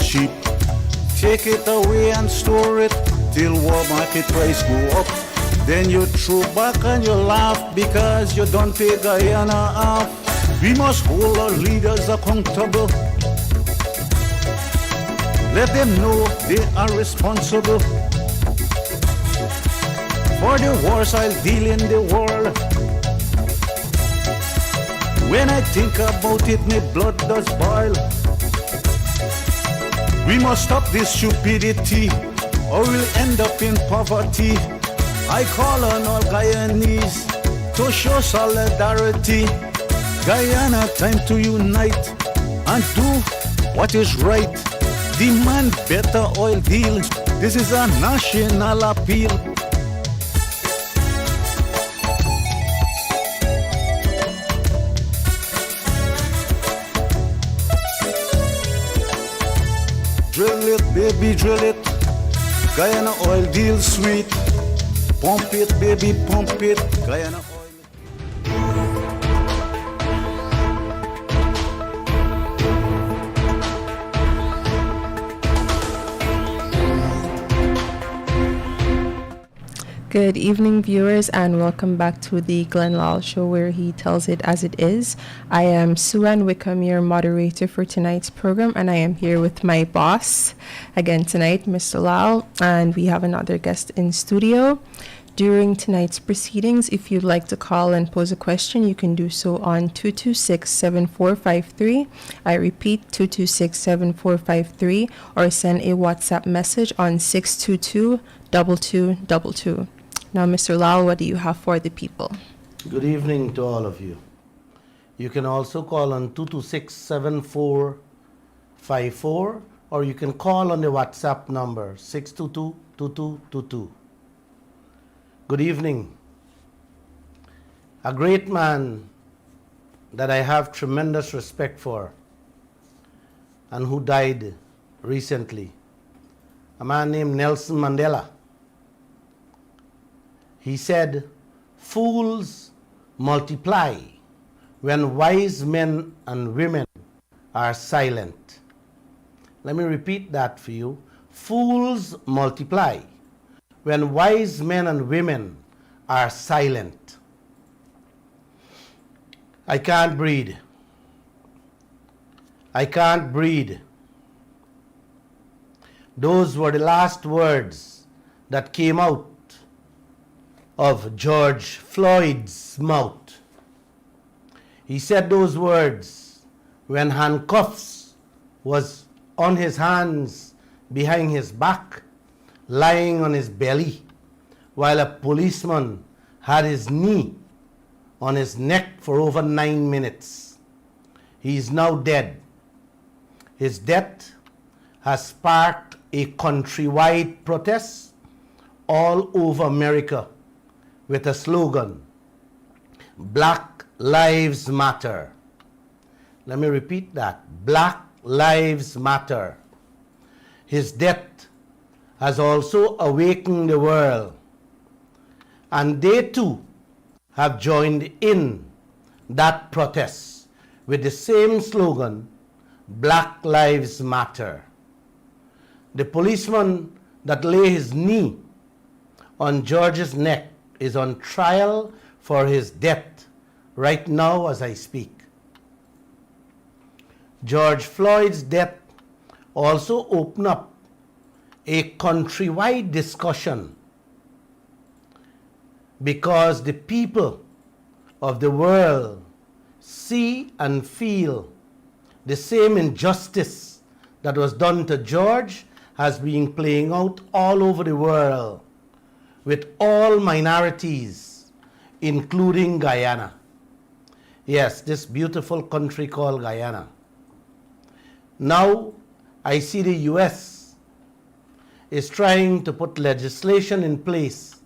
cheap. Take it away and store it till war market price go up. Then you throw back and you laugh because you don't pay Guyana off. We must hold our leaders accountable. Let them know they are responsible for the wars I'll deal in the world. When I think about it, my blood does boil. We must stop this stupidity or we'll end up in poverty. I call on all Guyanese to show solidarity. Guyana, time to unite and do what is right. Demand better oil deal. This is a national appeal. Drill it, baby, drill it. Guyana oil deal sweet. Pump it, baby, pump it. Guyana oil. Good evening, viewers, and welcome back to the Lall show where he tells it as it is. I am Sue-Ann Wickham, your moderator for tonight's program, and I am here with my boss again tonight, Mr. Lall, and we have another guest in studio. During tonight's proceedings, if you'd like to call and pose a question, you can do so on 226-7453. I repeat, 226-7453, or send a WhatsApp message on 622-2222. Now, Mr. Lall, what do you have for the people? Good evening to all of you. You can also call on 226-7454, or you can call on the WhatsApp number 622-2222. Good evening. A great man that I have tremendous respect for and who died recently, a man named Nelson Mandela. He said, "Fools multiply when wise men and women are silent." Let me repeat that for you. Fools multiply when wise men and women are silent. I can't breathe. I can't breathe. Those were the last words that came out of George Floyd's mouth. He said those words when handcuffs was on his hands behind his back, lying on his belly, while a policeman had his knee on his neck for over 9 minutes. He is now dead. His death has sparked a countrywide protest all over America with a slogan, Black Lives Matter. Let me repeat that, Black Lives Matter. His death has also awakened the world, and they too have joined in that protest with the same slogan, Black Lives Matter. The policeman that lay his knee on George's neck is on trial for his death right now as I speak. George Floyd's death also opened up a countrywide discussion because the people of the world see and feel the same injustice that was done to George has been playing out all over the world with all minorities, including Guyana. Yes, this beautiful country called Guyana. Now, I see the US is trying to put legislation in place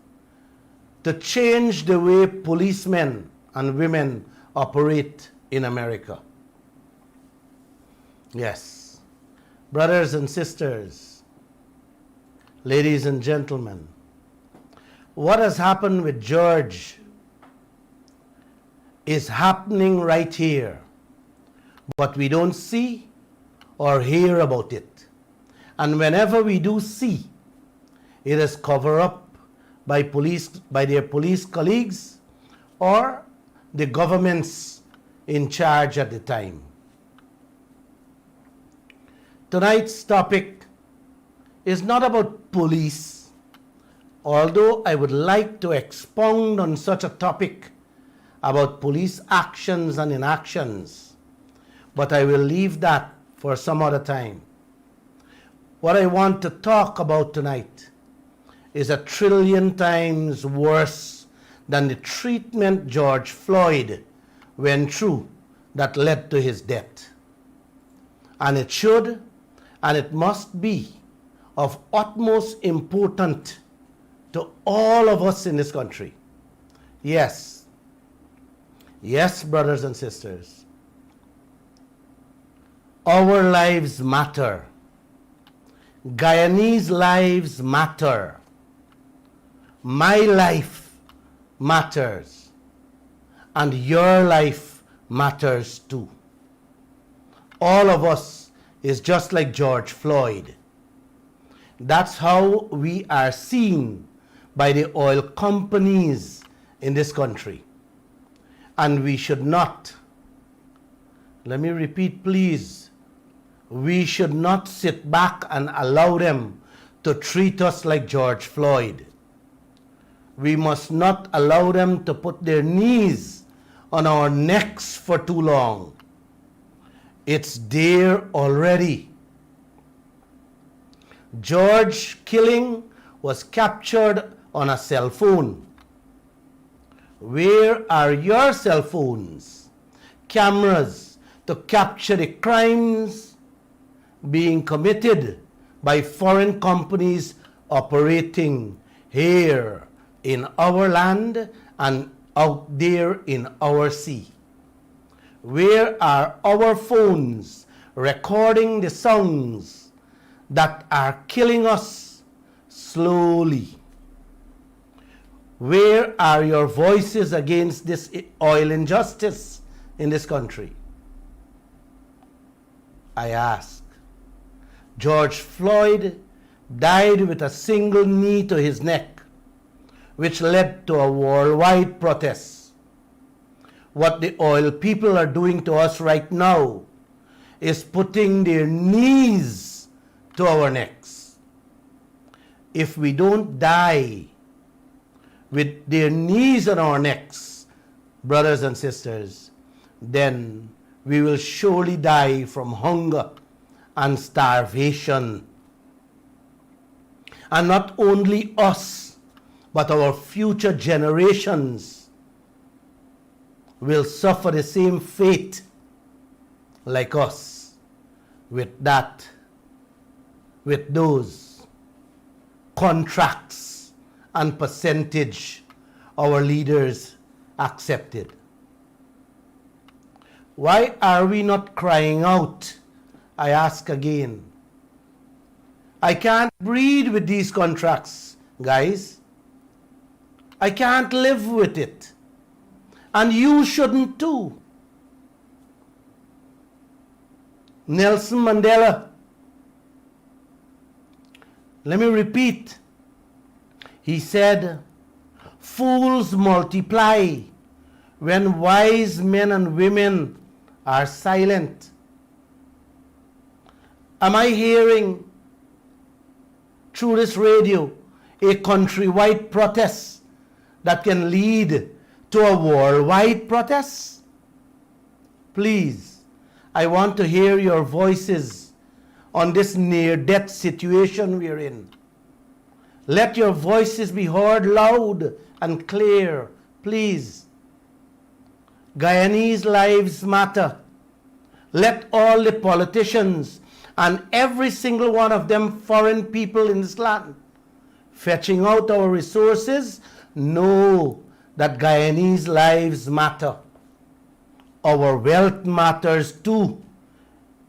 to change the way policemen and women operate in America. Yes, brothers and sisters, ladies and gentlemen, what has happened with George is happening right here, but we don't see or hear about it. And whenever we do see, it is covered up by their police colleagues or the governments in charge at the time. Tonight's topic is not about police, although I would like to expound on such a topic about police actions and inactions, but I will leave that for some other time. What I want to talk about tonight is 1,000,000,000 times worse than the treatment George Floyd went through that led to his death. And it should and it must be of utmost importance to all of us in this country. Yes, brothers and sisters, our lives matter. Guyanese lives matter. My life matters. And your life matters too. All of us is just like George Floyd. That's how we are seen by the oil companies in this country. And we should not, let me repeat please, we should not sit back and allow them to treat us like George Floyd. We must not allow them to put their knees on our necks for too long. It's there already. George killing was captured on a cell phone. Where are your cell phones, cameras to capture the crimes being committed by foreign companies operating here in our land and out there in our sea? Where are our phones recording the songs that are killing us slowly? Where are your voices against this oil injustice in this country? I ask. George Floyd died with a single knee to his neck, which led to a worldwide protest. What the oil people are doing to us right now is putting their knees to our necks. If we don't die with their knees on our necks, brothers and sisters, then we will surely die from hunger and starvation. And not only us, but our future generations will suffer the same fate like us with those contracts and percentage our leaders accepted. Why are we not crying out? I ask again. I can't breathe with these contracts, guys. I can't live with it. And you shouldn't too. Nelson Mandela, let me repeat. He said, fools multiply when wise men and women are silent. Am I hearing through this radio a countrywide protest that can lead to a worldwide protest? Please, I want to hear your voices on this near-death situation we're in. Let your voices be heard loud and clear, please. Guyanese lives matter. Let all the politicians and every single one of them foreign people in this land fetching out our resources know that Guyanese lives matter. Our wealth matters too.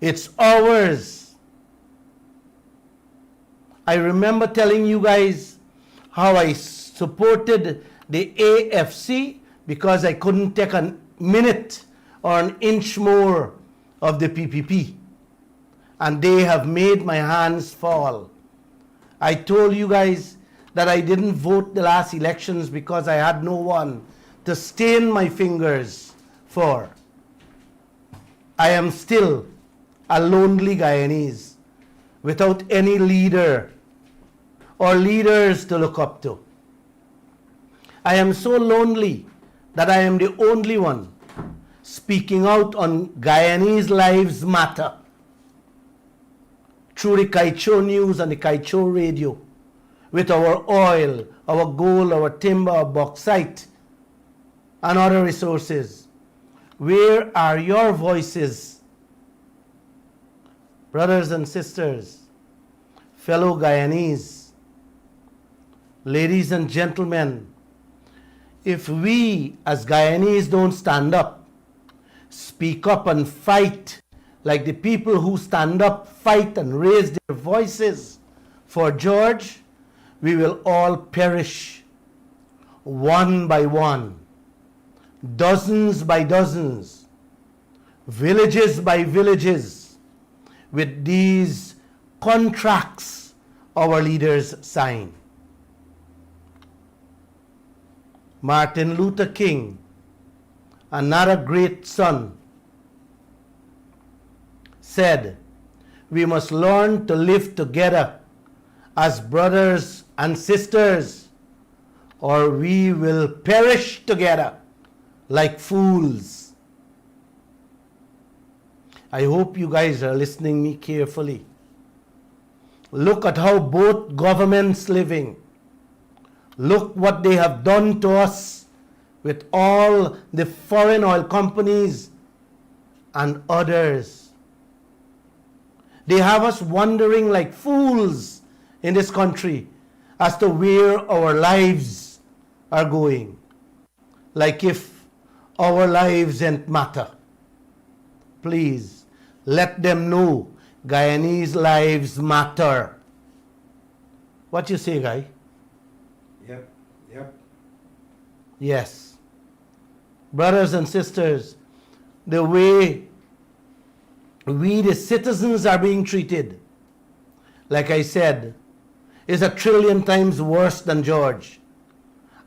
It's ours. I remember telling you guys how I supported the AFC because I couldn't take a minute or an inch more of the PPP. and they have made my hands fall. I told you guys that I didn't vote the last elections because I had no one to stain my fingers for. I am still a lonely Guyanese without any leader or leaders to look up to. I am so lonely that I am the only one speaking out on Guyanese Lives Matter through the Kaieteur News and the Kaieteur Radio, with our oil, our gold, our timber, our bauxite, and other resources. Where are your voices? Brothers and sisters, fellow Guyanese, ladies and gentlemen, if we as Guyanese don't stand up, speak up and fight like the people who stand up, fight and raise their voices for George, we will all perish one by one, dozens by dozens, villages by villages, with these contracts our leaders sign. Martin Luther King, another great son, said, we must learn to live together as brothers and sisters, or we will perish together like fools. I hope you guys are listening me carefully. Look at how both governments living. Look what they have done to us with all the foreign oil companies and others. They have us wondering like fools in this country as to where our lives are going. Like if our lives don't matter. Please, let them know Guyanese lives matter. What you say, Guy? Yep. Yes. Brothers and sisters, the way we the citizens are being treated, like I said, is a trillion times worse than George.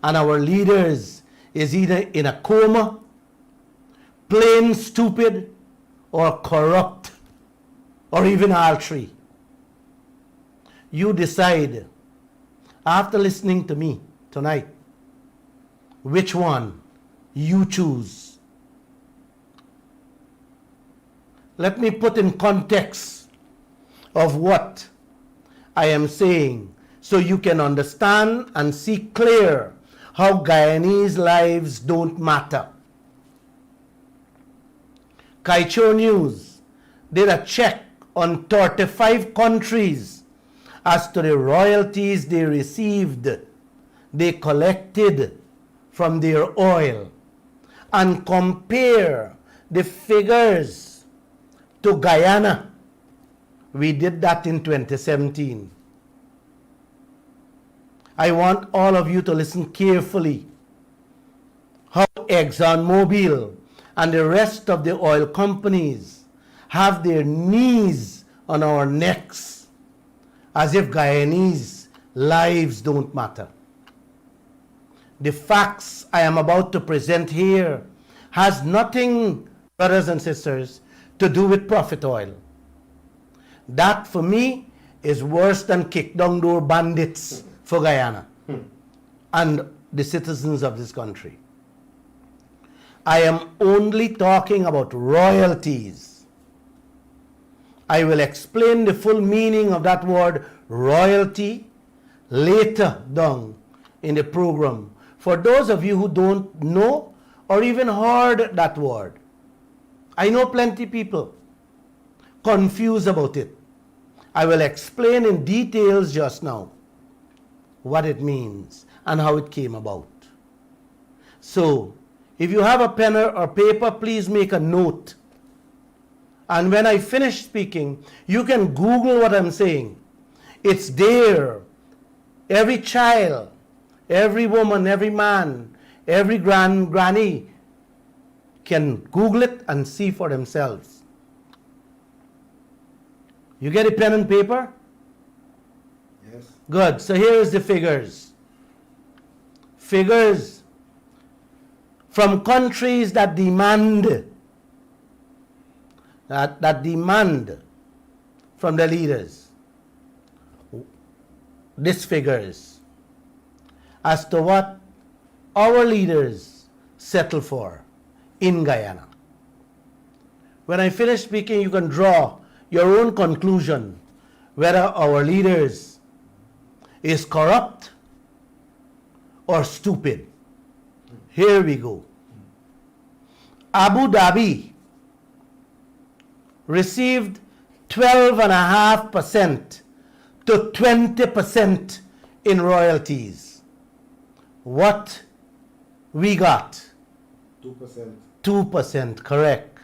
And our leaders is either in a coma, plain stupid, or corrupt, or even all three. You decide, after listening to me tonight, which one you choose. Let me put in context of what I am saying so you can understand and see clear how Guyanese lives don't matter. Kaieteur News did a check on 35 countries as to the royalties they received, they collected from their oil, and compare the figures to Guyana. We did that in 2017. I want all of you to listen carefully how ExxonMobil and the rest of the oil companies have their knees on our necks as if Guyanese lives don't matter. The facts I am about to present here has nothing, brothers and sisters, to do with profit oil. That for me is worse than kick down door bandits for Guyana and the citizens of this country. I am only talking about royalties. I will explain the full meaning of that word royalty later down in the program. For those of you who don't know or even heard that word, I know plenty people confused about it. I will explain in details just now what it means and how it came about. So, if you have a pen or paper, please make a note. And when I finish speaking, you can Google what I'm saying. It's there. Every child, every woman, every man, every granny can Google it and see for themselves. You get a pen and paper? Yes. Good. So here is the figures. Figures from countries that demand from the leaders. This figures as to what our leaders settle for in Guyana. When I finish speaking, you can draw your own conclusion whether our leaders is corrupt or stupid. Here we go. Abu Dhabi received 12.5% to 20% in royalties. What we got? 2%. 2%, correct.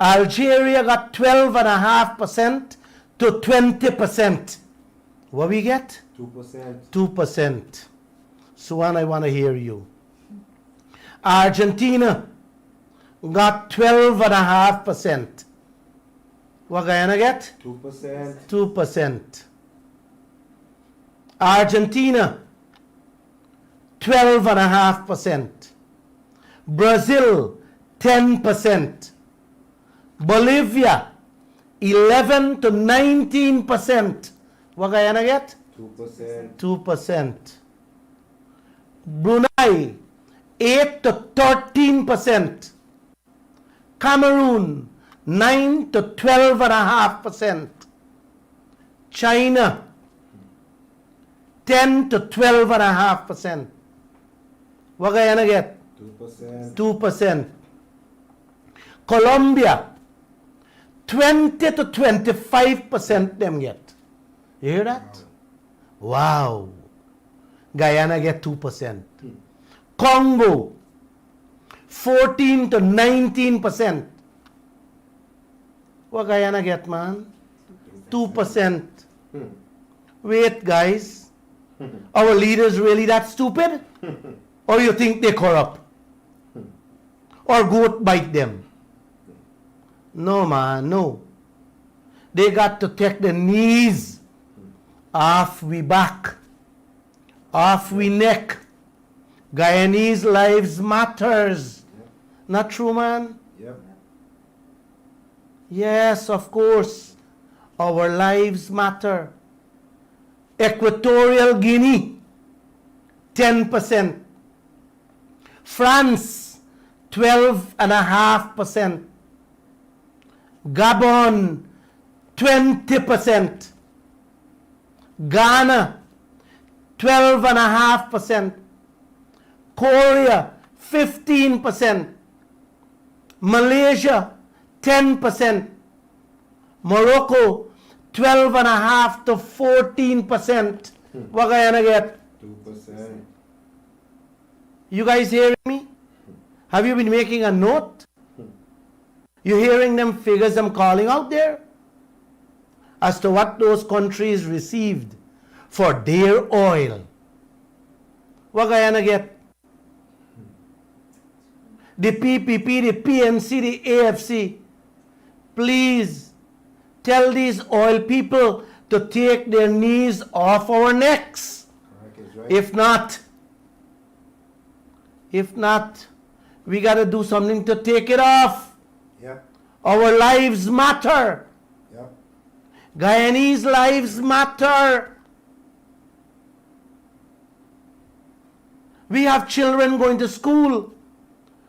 Algeria got 12.5% to 20%. What we get? 2%. 2%. Suwan, I want to hear you. Argentina got 12.5%. What Guyana get? 2%. 2%. Argentina, 12.5%. Brazil, 10%. Bolivia, 11 to 19%. What Guyana get? 2%. 2%. Brunei, 8 to 13%. Cameroon, 9 to 12.5%. China, 10 to 12.5%. What Guyana get? 2%. 2%. Colombia, 20 to 25% them get. You hear that? Wow. Guyana get 2%. Congo, 14 to 19%. What Guyana get, man? 2%. Wait, guys. Our leaders really that stupid? Or you think they corrupt? Or goat bite them? No, man, no. They got to take the knees off we back, off we neck. Guyanese lives matters. Not true, man? Yep. Yes, of course. Our lives matter. Equatorial Guinea, 10%. France, 12.5%. Gabon, 20%. Ghana, 12.5%. Korea, 15%. Malaysia, 10%. Morocco, 12.5 to 14%. What Guyana get? 2%. You guys hearing me? Have you been making a note? You hearing them figures I'm calling out there? As to what those countries received for their oil. What Guyana get? The PPP, the PNC, the AFC. Please tell these oil people to take their knees off our necks. Correct is right. If not, we got to do something to take it off. Yep. Our lives matter. Yep. Guyanese lives matter. We have children going to school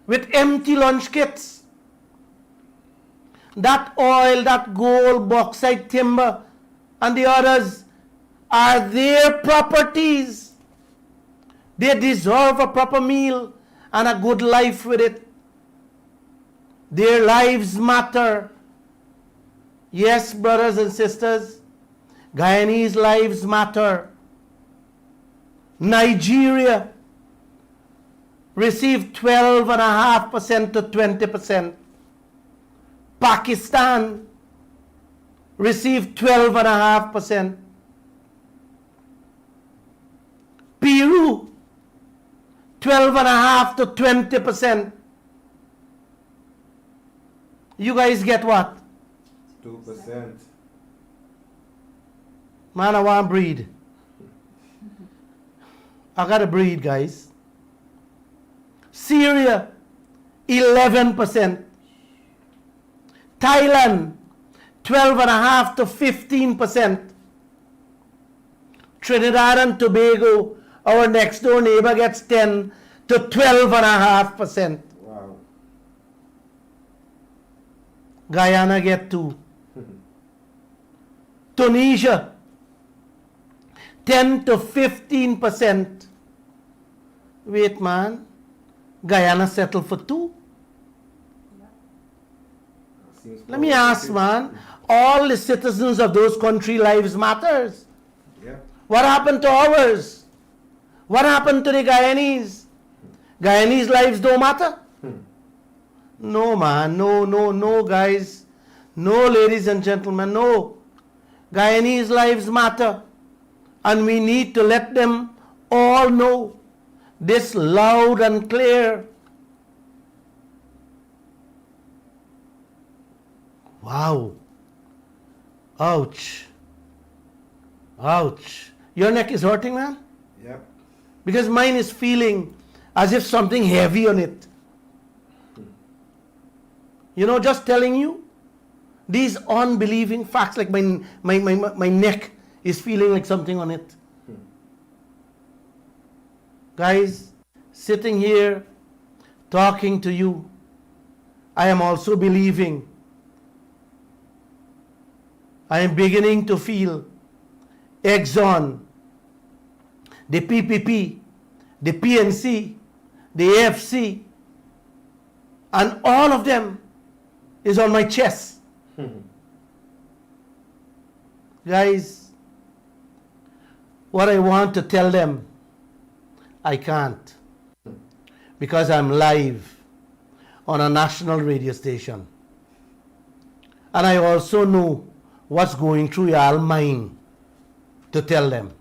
with empty lunch kits. That oil, that gold, bauxite, timber, and the others are their properties. They deserve a proper meal and a good life with it. Their lives matter. Yes, brothers and sisters, Guyanese lives matter. Nigeria received 12.5% to 20%. Pakistan received 12.5%. Peru, 12.5 to 20%. You guys get what? 2%. Man, I want to breed. I got to breed, guys. Syria, 11%. Thailand, 12.5 to 15%. Trinidad and Tobago, our next door neighbor, gets 10 to 12.5%. Wow. Guyana get 2. Tunisia, 10 to 15%. Wait, man. Guyana settled for 2. Seems Let me ask, man. All the citizens of those country lives matters. Yeah. What happened to ours? What happened to the Guyanese? Guyanese lives don't matter? No, man. No, guys. No, ladies and gentlemen, no. Guyanese lives matter. And we need to let them all know this loud and clear. Wow. Ouch. Ouch. Your neck is hurting, man? Yep. Because mine is feeling as if something heavy on it. You know, just telling you these unbelieving facts, like my neck is feeling like something on it. Guys, sitting here talking to you, I am also believing. I am beginning to feel Exxon, the PPP, the PNC, the AFC, and all of them is on my chest. Guys, what I want to tell them, I can't, because I'm live on a national radio station. And I also know what's going through your mind to tell them.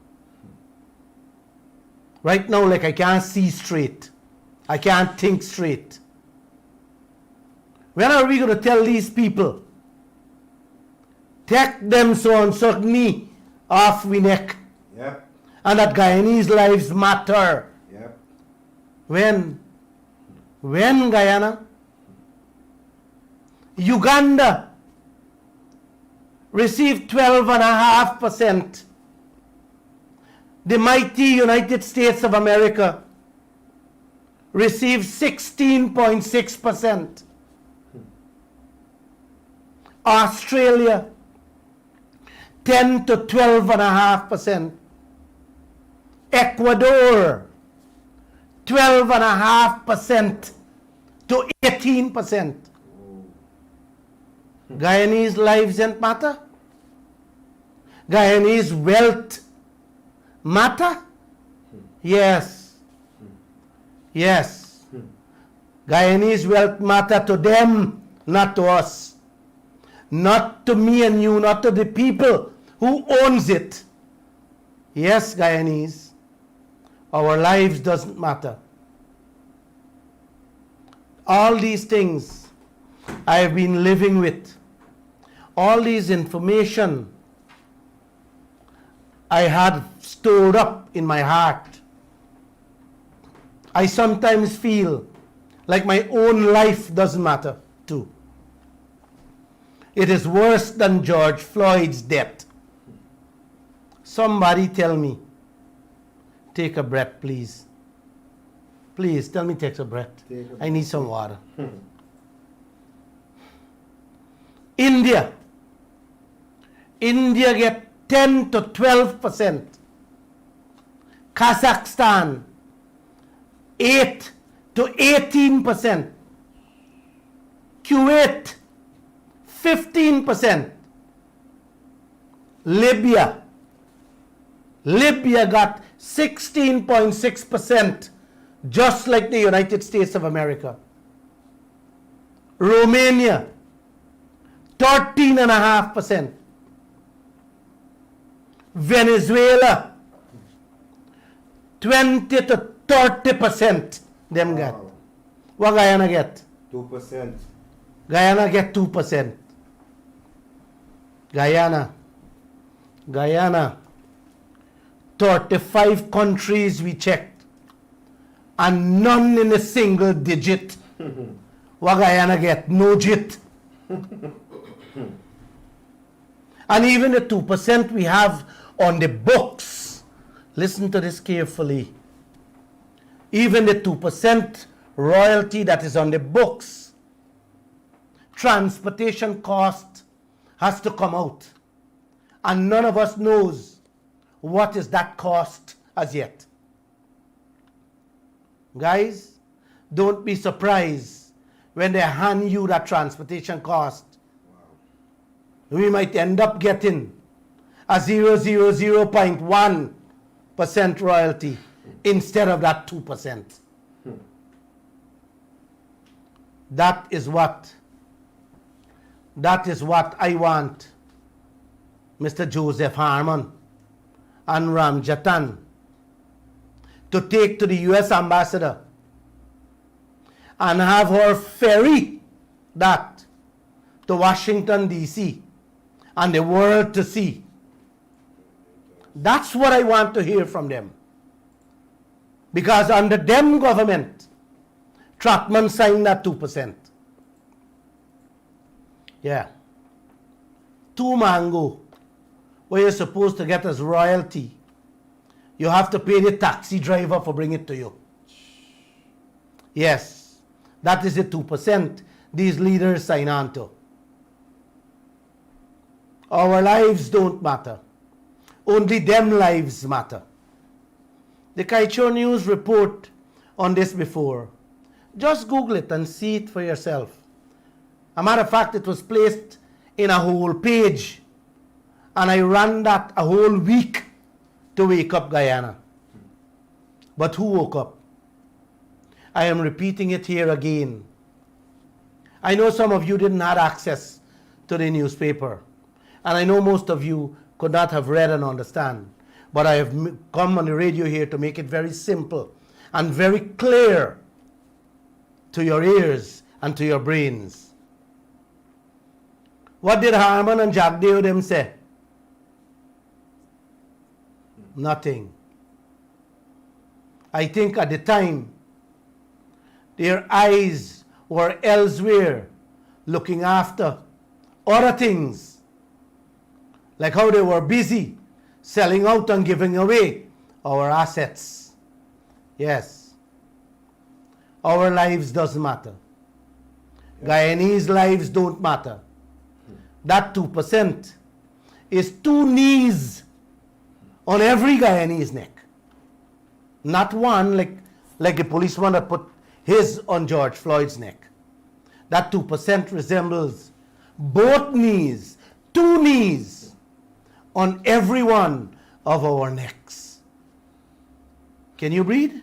Right now, like, I can't see straight. I can't think straight. When are we going to tell these people? Take them so and so knee off we neck. Yep. And that Guyanese lives matter. Yep. When Guyana? Uganda received 12.5%. The mighty United States of America received 16.6%. Australia, 10 to 12.5%. Ecuador, 12.5% to 18%. Guyanese lives don't matter. Guyanese wealth matter. Yes. Yes. Guyanese wealth matter to them, not to us. Not to me and you, not to the people who owns it. Yes, Guyanese, our lives doesn't matter. All these things I have been living with, all these information I had stored up in my heart. I sometimes feel like my own life doesn't matter too. It is worse than George Floyd's death. Somebody tell me. Take a breath, please. Please, tell me take a breath. I need some water. India get 10 to 12%. Kazakhstan, 8 to 18%. Kuwait, 15%. Libya got 16.6%, just like the United States of America. Romania, 13.5%. Venezuela, 20 to 30%. Them get. Wow. What Guyana get? 2%. Guyana get 2%. Guyana. 35 countries we checked, and none in a single digit. What Guyana get? No jit. And even the 2% we have on the books, listen to this carefully, even the 2% royalty that is on the books, transportation cost has to come out. And none of us knows what is that cost as yet. Guys, don't be surprised when they hand you that transportation cost. We might end up getting a 0.1% royalty instead of that 2%. That is what I want Mr. Joseph Harmon and Ramjatan to take to the US ambassador and have her ferry that to Washington, D.C. and the world to see. That's what I want to hear from them. Because under them government, Trotman signed that 2%. Yeah. 2 mango, where you're supposed to get as royalty, you have to pay the taxi driver for bringing it to you. Yes, that is the 2% these leaders sign on to. Our lives don't matter. Only them lives matter. The Kaieteur News report on this before. Just Google it and see it for yourself. A matter of fact, it was placed in a whole page. And I ran that a whole week to wake up Guyana. But who woke up? I am repeating it here again. I know some of you didn't have access to the newspaper. And I know most of you could not have read and understand. But I have come on the radio here to make it very simple and very clear to your ears and to your brains. What did Harmon and Jagdeo them say? Nothing. I think at the time, their eyes were elsewhere, looking after other things, like how they were busy selling out and giving away our assets. Yes. Our lives doesn't matter. Guyanese lives don't matter. That 2% is 2 knees on every Guyanese neck. Not one like the policeman that put his on George Floyd's neck. That 2% resembles both knees, 2 knees on every one of our necks. Can you breathe?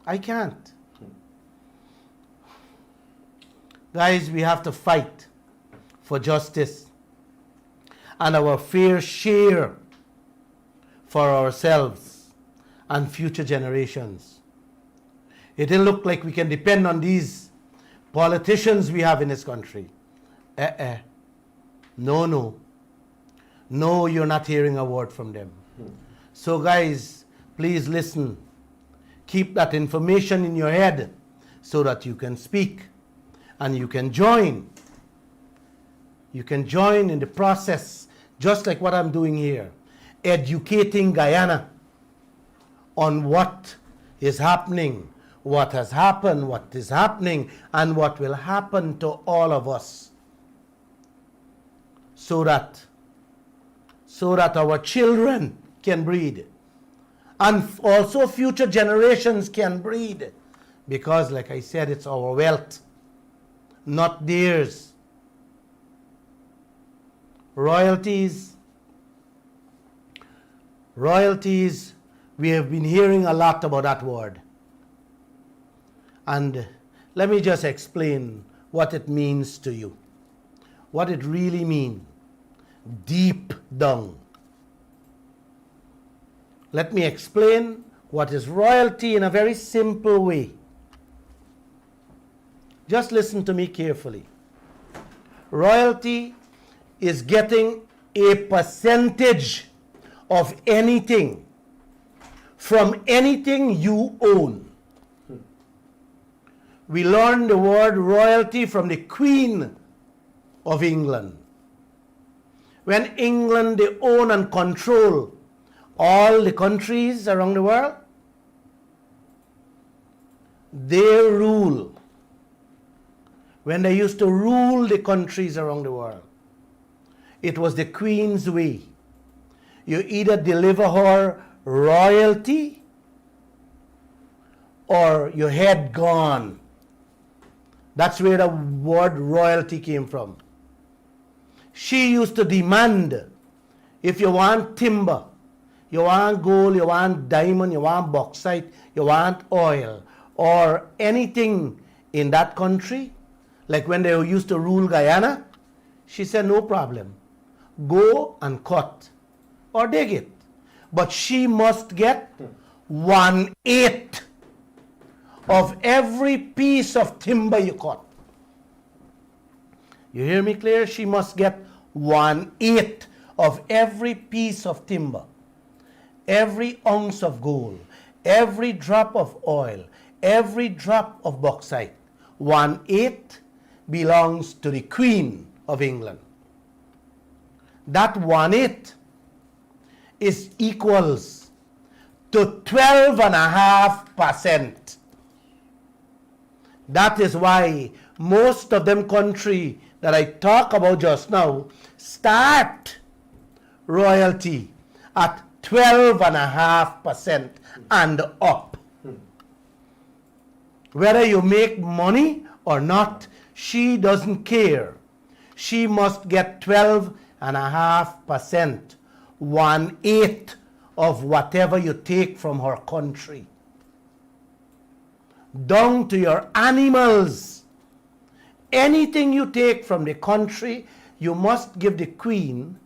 I can't. Guys, we have to fight for justice and our fair share for ourselves and future generations. It will look like we can depend on these politicians we have in this country. No, you're not hearing a word from them. So guys, please listen. Keep that information in your head so that you can speak and you can join. You can join in the process, just like what I'm doing here, educating Guyana on what is happening, what has happened, what is happening, and what will happen to all of us, so that our children can breed, and also future generations can breed, because like I said, it's our wealth, not theirs. Royalties, we have been hearing a lot about that word. And let me just explain what it means to you. What it really means, deep down. Let me explain what is royalty in a very simple way. Just listen to me carefully. Royalty is getting a percentage of anything from anything you own. We learned the word royalty from the Queen of England. When England, they own and control all the countries around the world, they rule. When they used to rule the countries around the world, it was the Queen's way. You either deliver her royalty or your head gone. That's where the word royalty came from. She used to demand, if you want timber, you want gold, you want diamond, you want bauxite, you want oil, or anything in that country, like when they used to rule Guyana, she said, no problem. Go and cut or dig it. But she must get 1/8 of every piece of timber you cut. You hear me clear? She must get 1/8 of every piece of timber, every ounce of gold, every drop of oil, every drop of bauxite. 1/8 belongs to the Queen of England. That 1/8 is equals to 12.5%. That is why most of them country that I talk about just now start royalty at 12.5% and up. Whether you make money or not, she doesn't care. She must get 12.5%, 1/8 of whatever you take from her country. Down to your animals. Anything you take from the country, you must give the Queen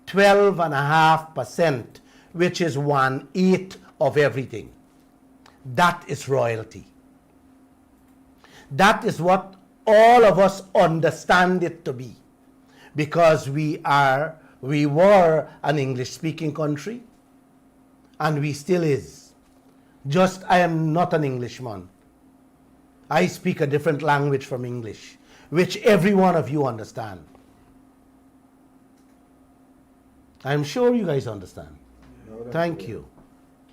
12.5%, which is 1/8 of everything. That is royalty. That is what all of us understand it to be, because we were an English-speaking country, and we still is. Just I am not an Englishman. I speak a different language from English, which every one of you understand. I'm sure you guys understand. Thank you.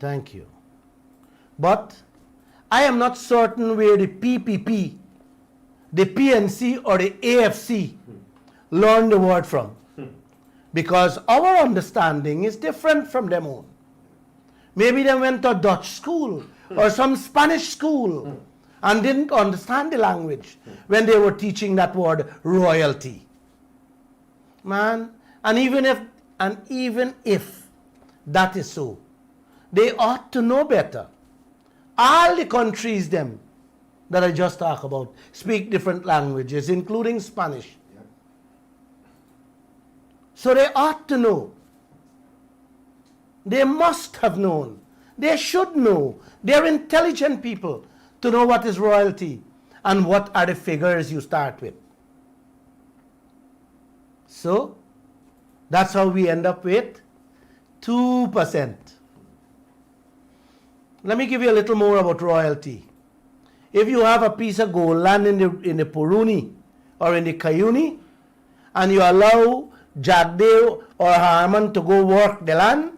Thank you. But I am not certain where the PPP, the PNC, or the AFC learned the word from, because our understanding is different from them own. Maybe they went to Dutch school or some Spanish school and didn't understand the language when they were teaching that word royalty. Man, and even if that is so, they ought to know better. All the countries them that I just talked about speak different languages, including Spanish. So they ought to know. They must have known. They should know. They're intelligent people to know what is royalty and what are the figures you start with. So that's how we end up with 2%. Let me give you a little more about royalty. If you have a piece of gold land in the Puruni or in the Kaieteur, and you allow Jagdeo or Harman to go work the land,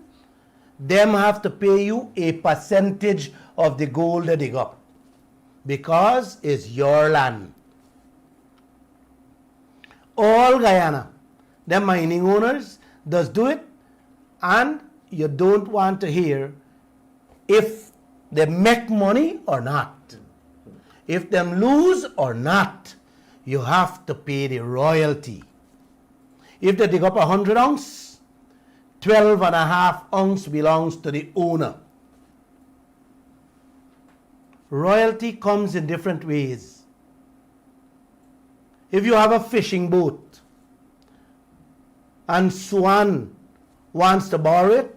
them have to pay you a percentage of the gold they dig up, because it's your land. All Guyana, them mining owners does do it, and you don't want to hear if they make money or not. If them lose or not, you have to pay the royalty. If they dig up 100 ounce, 12.5 ounce belongs to the owner. Royalty comes in different ways. If you have a fishing boat and Swan wants to borrow it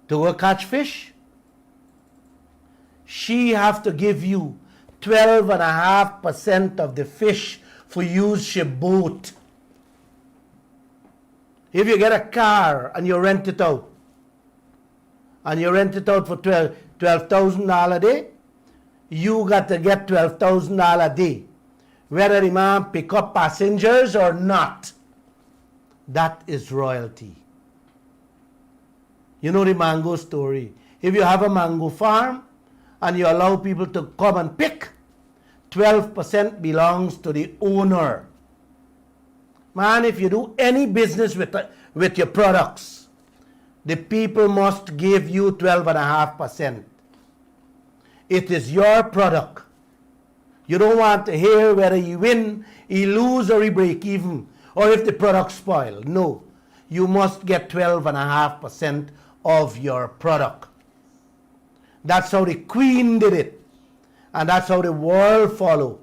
to go catch fish, she have to give you 12.5% of the fish for use she boat. If you get a car and you rent it out, and you rent it out for $12,000 a day, you got to get $12,000 a day, whether the man pick up passengers or not. That is royalty. You know the mango story. If you have a mango farm and you allow people to come and pick, 12% belongs to the owner. Man, if you do any business with your products, the people must give you 12.5%. It is your product. You don't want to hear whether you win, you lose, or you break even, or if the product spoil. No, you must get 12.5% of your product. That's how the Queen did it, and that's how the world follow.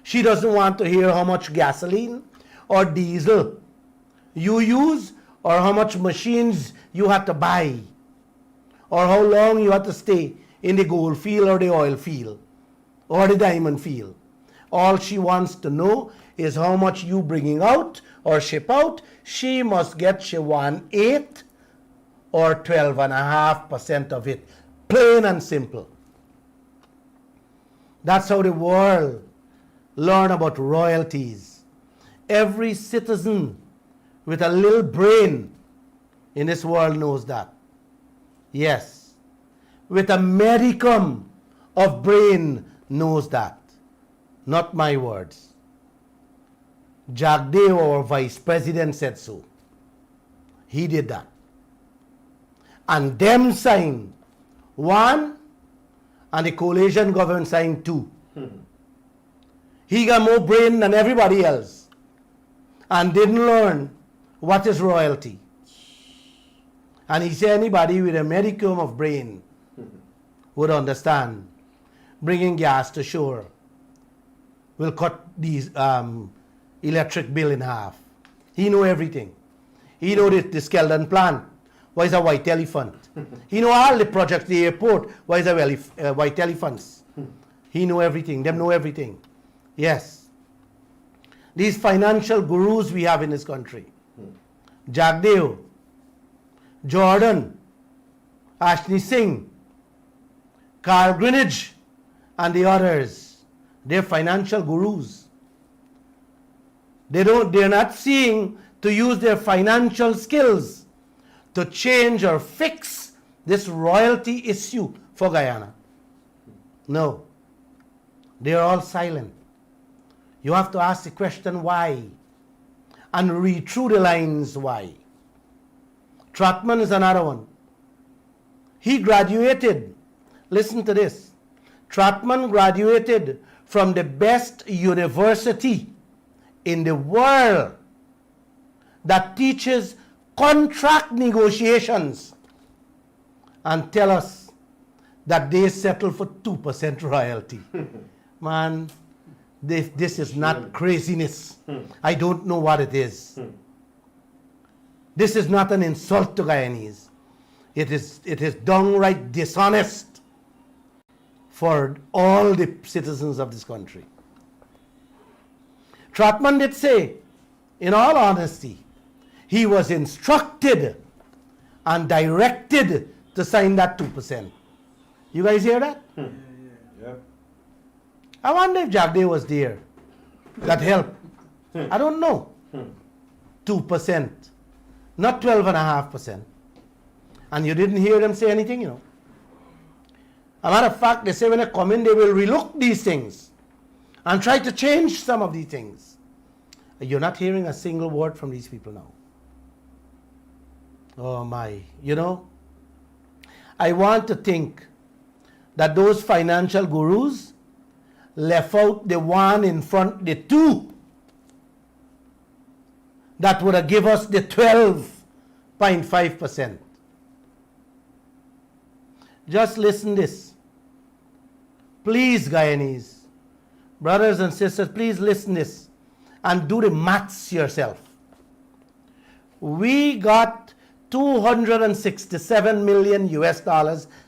She doesn't want to hear how much gasoline or diesel you use, or how much machines you have to buy, or how long you have to stay in the gold field or the oil field or the diamond field. All she wants to know is how much you bringing out or ship out. She must get 1/8 or 12.5% of it. Plain and simple. That's how the world learn about royalties. Every citizen with a little brain in this world knows that. Yes. With a modicum of brain knows that. Not my words. Jagdeo, our vice president, said so. He did that. And them signed 1, and the coalition government signed 2. He got more brain than everybody else and didn't learn what is royalty. And he said anybody with a modicum of brain would understand. Bringing gas to shore will cut these electric bill in half. He know everything. He know the Skeldon plant. Why is a white elephant? He know all the projects, the airport. Why is a white elephants? He know everything. Them know everything. Yes. These financial gurus we have in this country. Jagdeo, Jordan, Ashni Singh, Carl Greenidge, and the others. They're financial gurus. They're not seeing to use their financial skills to change or fix this royalty issue for Guyana. No. They're all silent. You have to ask the question why and read through the lines why. Trotman is another one. He graduated, listen to this, Trotman graduated from the best university in the world that teaches contract negotiations, and tell us that they settle for 2% royalty. Man, this is not craziness. I don't know what it is. This is not an insult to Guyanese. It is downright dishonest for all the citizens of this country. Trotman did say, in all honesty, he was instructed and directed to sign that 2%. You guys hear that? Yep. I wonder if Jagdeo was there. That helped. I don't know. 2%, not 12.5%. And you didn't hear them say anything, you know. A matter of fact, they say when they come in, they will relook these things and try to change some of these things. You're not hearing a single word from these people now. Oh my, you know, I want to think that those financial gurus left out the one in front, the 2, that would have given us the 12.5%. Just listen this. Please, Guyanese, brothers and sisters, please listen this and do the maths yourself. We got $267 million US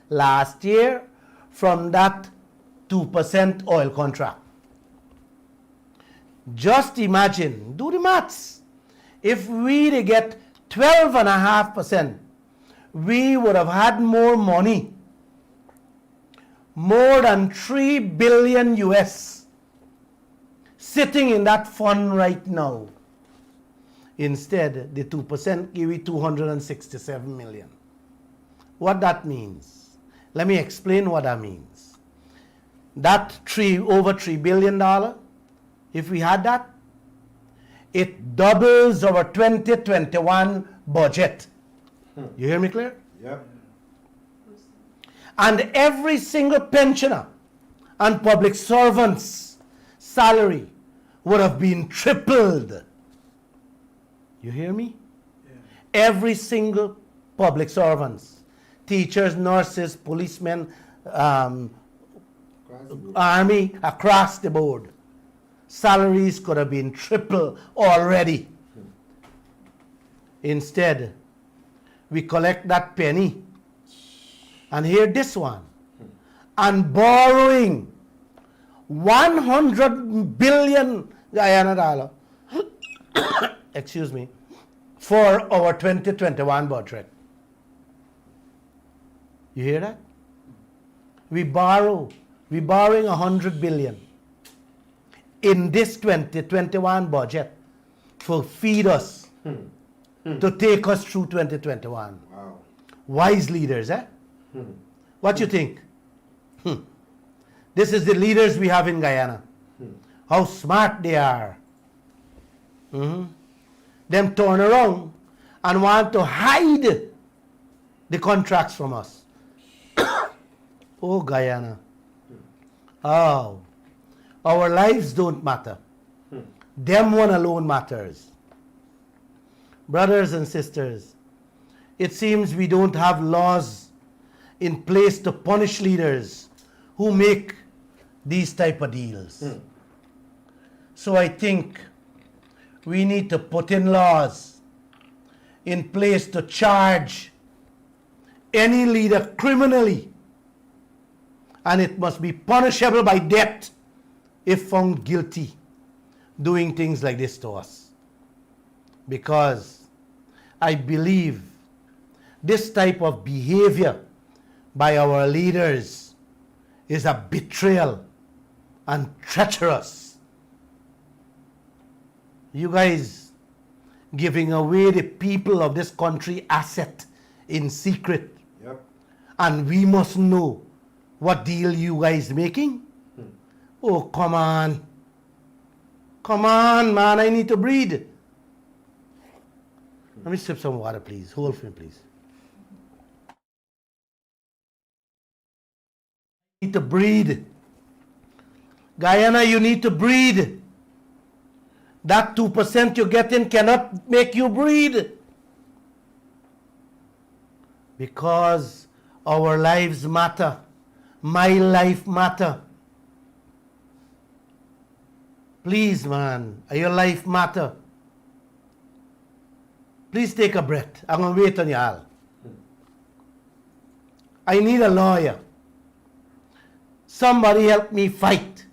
last year from that 2% oil contract. Just imagine, do the maths. If we get 12.5%, we would have had more money, more than 3 billion US, sitting in that fund right now. Instead, the 2% give you 267 million. What that means? Let me explain what that means. That over $3 billion, if we had that, it doubles our 2021 budget. You hear me clear? Yep. And every single pensioner and public servant's salary would have been tripled. You hear me? Yeah. Every single public servants, teachers, nurses, policemen, army, across the board. Salaries could have been triple already. Instead, we collect that penny and hear this one, and borrowing 100 billion Guyana dollar excuse me, for our 2021 budget. You hear that? We're borrowing 100 billion in this 2021 budget to feed us, to take us through 2021. Wow. Wise leaders, eh? What you think? This is the leaders we have in Guyana. How smart they are. Them turn around and want to hide the contracts from us. Oh, Guyana. Oh, our lives don't matter. Them one alone matters. Brothers and sisters, it seems we don't have laws in place to punish leaders who make these type of deals. So I think we need to put in laws in place to charge any leader criminally, and it must be punishable by death if found guilty doing things like this to us. Because I believe this type of behavior by our leaders is a betrayal and treacherous. You guys giving away the people of this country asset in secret. Yep. And we must know what deal you guys making. Oh, come on. Come on, man, I need to breathe. Let me sip some water, please. Hold for me, please. I need to breathe. Guyana, you need to breathe. That 2% you're getting cannot make you breathe. Because our lives matter. My life matter. Please, man, your life matter. Please take a breath. I'm going to wait on you all. I need a lawyer. Somebody help me fight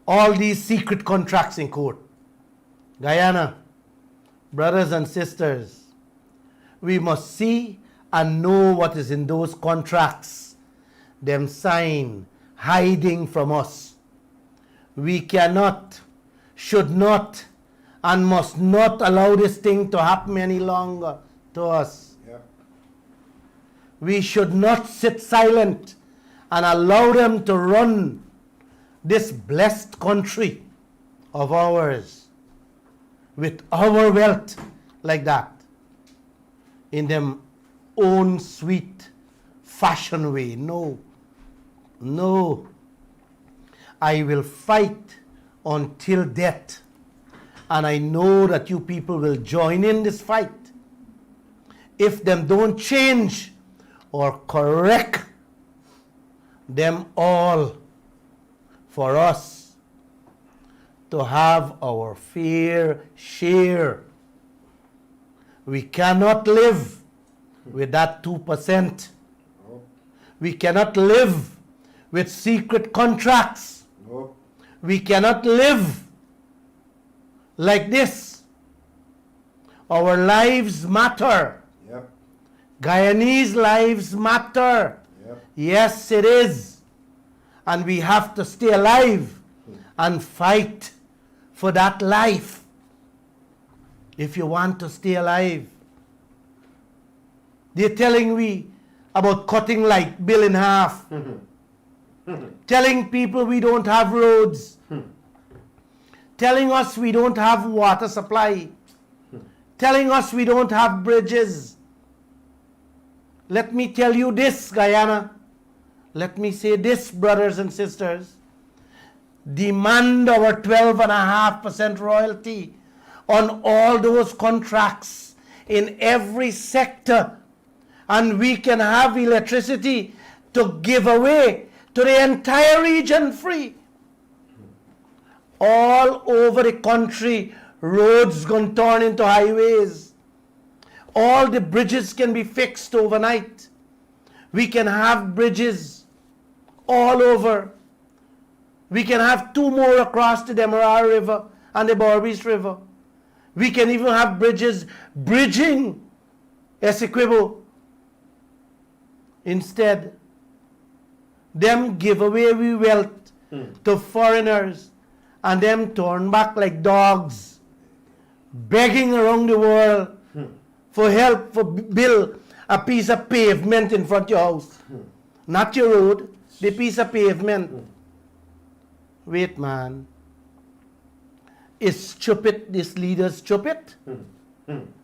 all these secret contracts in court. Guyana, brothers and sisters, we must see and know what is in those contracts. Them sign, hiding from us. We cannot, should not, and must not allow this thing to happen any longer to us. Yeah. We should not sit silent and allow them to run this blessed country of ours with our wealth like that in them own sweet fashion way. No, no. I will fight until death, and I know that you people will join in this fight. If them don't change or correct them all for us to have our fair share. We cannot live with that 2%. No. We cannot live with secret contracts. No. We cannot live like this. Our lives matter. Yep. Guyanese lives matter. Yep. Yes, it is. And we have to stay alive and fight for that life. If you want to stay alive. They're telling me about cutting light bill in half. Telling people we don't have roads. Telling us we don't have water supply. Telling us we don't have bridges. Let me tell you this, Guyana. Let me say this, brothers and sisters. Demand our 12.5% royalty on all those contracts in every sector, and we can have electricity to give away to the entire region free. All over the country, roads going to turn into highways. All the bridges can be fixed overnight. We can have bridges all over. We can have 2 more across the Demerara River and the Berbice River. We can even have bridges bridging Essequibo. Instead, them give away we wealth to foreigners and them turn back like dogs, begging around the world for help for build a piece of pavement in front of your house. Not your road, the piece of pavement. Wait, man. Is stupid, this leader stupid?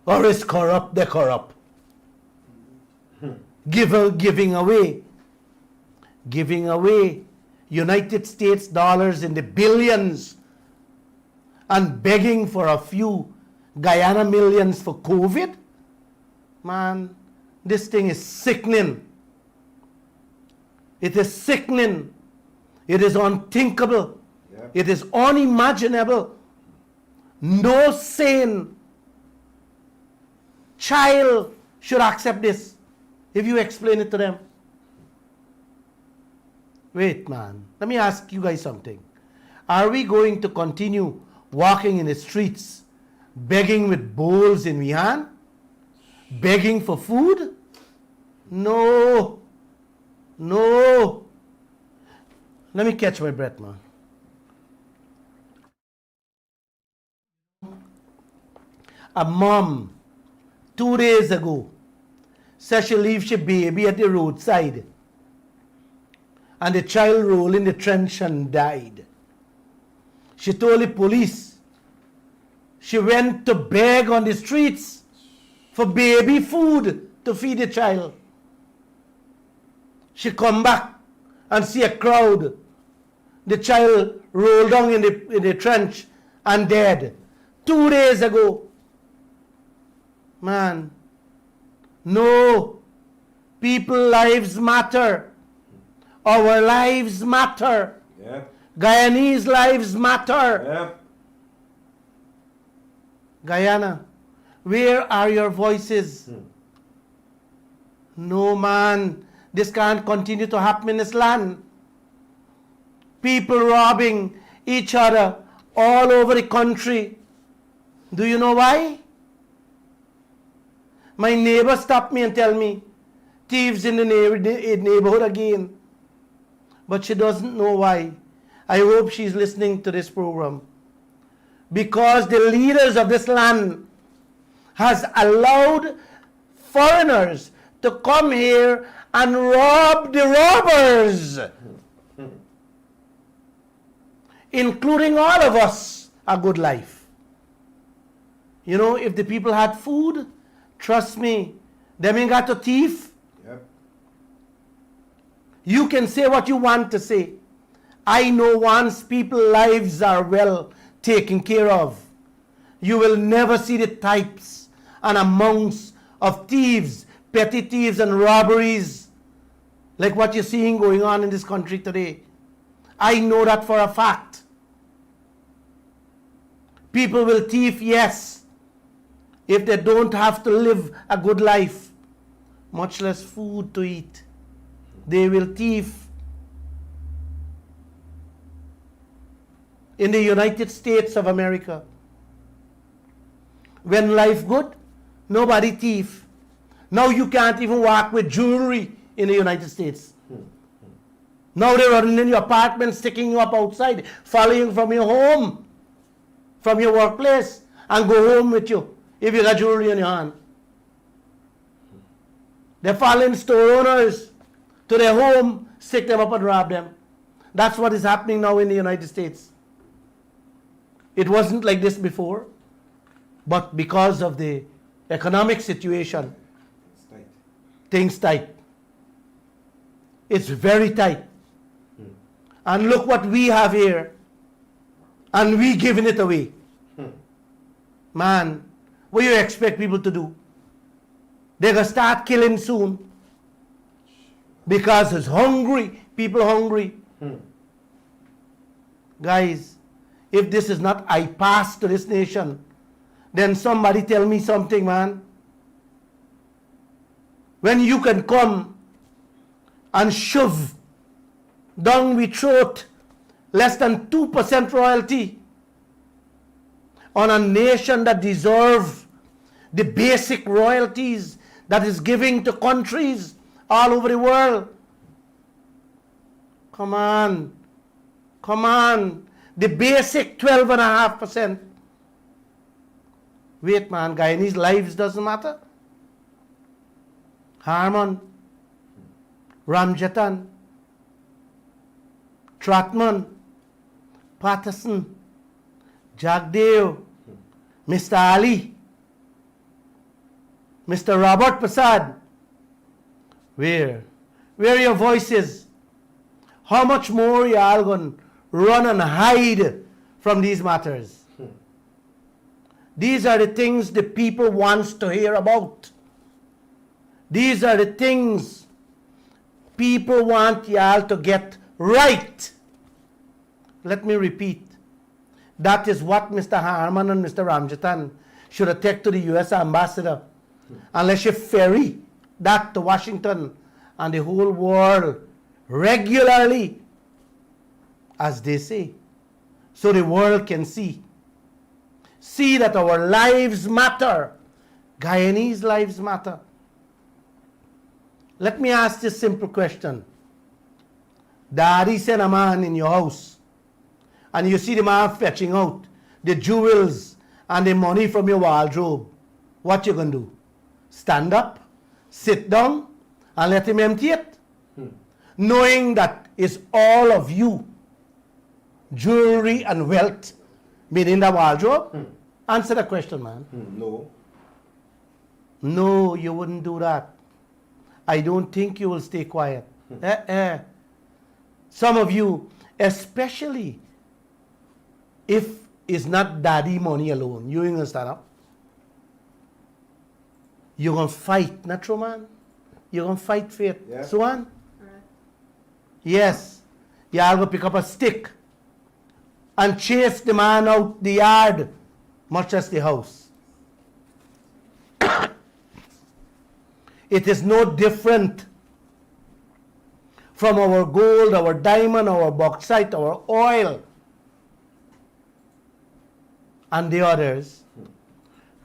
Or is corrupt, they corrupt? Giving away United States dollars in the billions and begging for a few Guyana millions for COVID? Man, this thing is sickening. It is sickening. It is unthinkable. Yep. It is unimaginable. No sane child should accept this if you explain it to them. Wait, man. Let me ask you guys something. Are we going to continue walking in the streets, begging with bowls in our hand? Begging for food? No. No. Let me catch my breath, man. A mom, 2 days ago, said she leave she baby at the roadside. And the child rolled in the trench and died. She told the police she went to beg on the streets for baby food to feed the child. She come back and see a crowd. The child rolled down in the trench and dead. 2 days ago. Man, no. People lives matter. Our lives matter. Yep. Guyanese lives matter. Yep. Guyana, where are your voices? No, man. This can't continue to happen in this land. People robbing each other all over the country. Do you know why? My neighbor stopped me and tell me, thieves in the neighborhood again. But she doesn't know why. I hope she's listening to this program. Because the leaders of this land has allowed foreigners to come here and rob the robbers. Including all of us, a good life. You know, if the people had food, trust me, them ain't got a thief. Yep. You can say what you want to say. I know once people's lives are well taken care of, you will never see the types and amounts of thieves, petty thieves and robberies like what you're seeing going on in this country today. I know that for a fact. People will thief, yes, if they don't have to live a good life, much less food to eat. They will thief. In the United States of America, When life good, nobody thief. Now you can't even walk with jewelry in the United States. Now they're running in your apartment, sticking you up outside, following you from your home, from your workplace, and go home with you if you got jewelry in your hand. They're following store owners to their home, stick them up and rob them. That's what is happening now in the United States. It wasn't like this before, but because of the economic situation, It's tight. things tight. It's very tight. And look what we have here. And we giving it away. Man, what do you expect people to do? They're going to start killing soon. Because it's hungry. People hungry. Guys, if this is not I pass to this nation, then somebody tell me something, man. When you can come and shove down we throat less than 2% royalty on a nation that deserve the basic royalties that is giving to countries all over the world. Come on. Come on. The basic 12.5%. Wait, man, Guyanese lives doesn't matter. Harmon, Ramjatan, Trotman, Patterson, Jagdeo, Mr. Ali, Mr. Robert Prasad. Where are your voices? How much more y'all going to run and hide from these matters? These are the things the people wants to hear about. These are the things people want y'all to get right. Let me repeat. That is what Mr. Harman and Mr. Ramjatan should have taken to the U.S. ambassador. Unless you ferry that to Washington and the whole world regularly, as they say, so the world can see. See that our lives matter. Guyanese lives matter. Let me ask this simple question. Daddy sent a man in your house, and you see the man fetching out the jewels and the money from your wardrobe. What you gonna do? Stand up, sit down, and let him empty it? Knowing that it's all of you, jewelry and wealth, made in the wardrobe? Answer the question, man. No. No, you wouldn't do that. I don't think you will stay quiet. Some of you, especially if it's not daddy money alone, you ain't gonna stand up. You're gonna fight, not true, man? You're gonna fight for it. Yeah. Suan? Yes. You're gonna pick up a stick and chase the man out the yard, much as the house. It is no different from our gold, our diamond, our bauxite, our oil, and the others.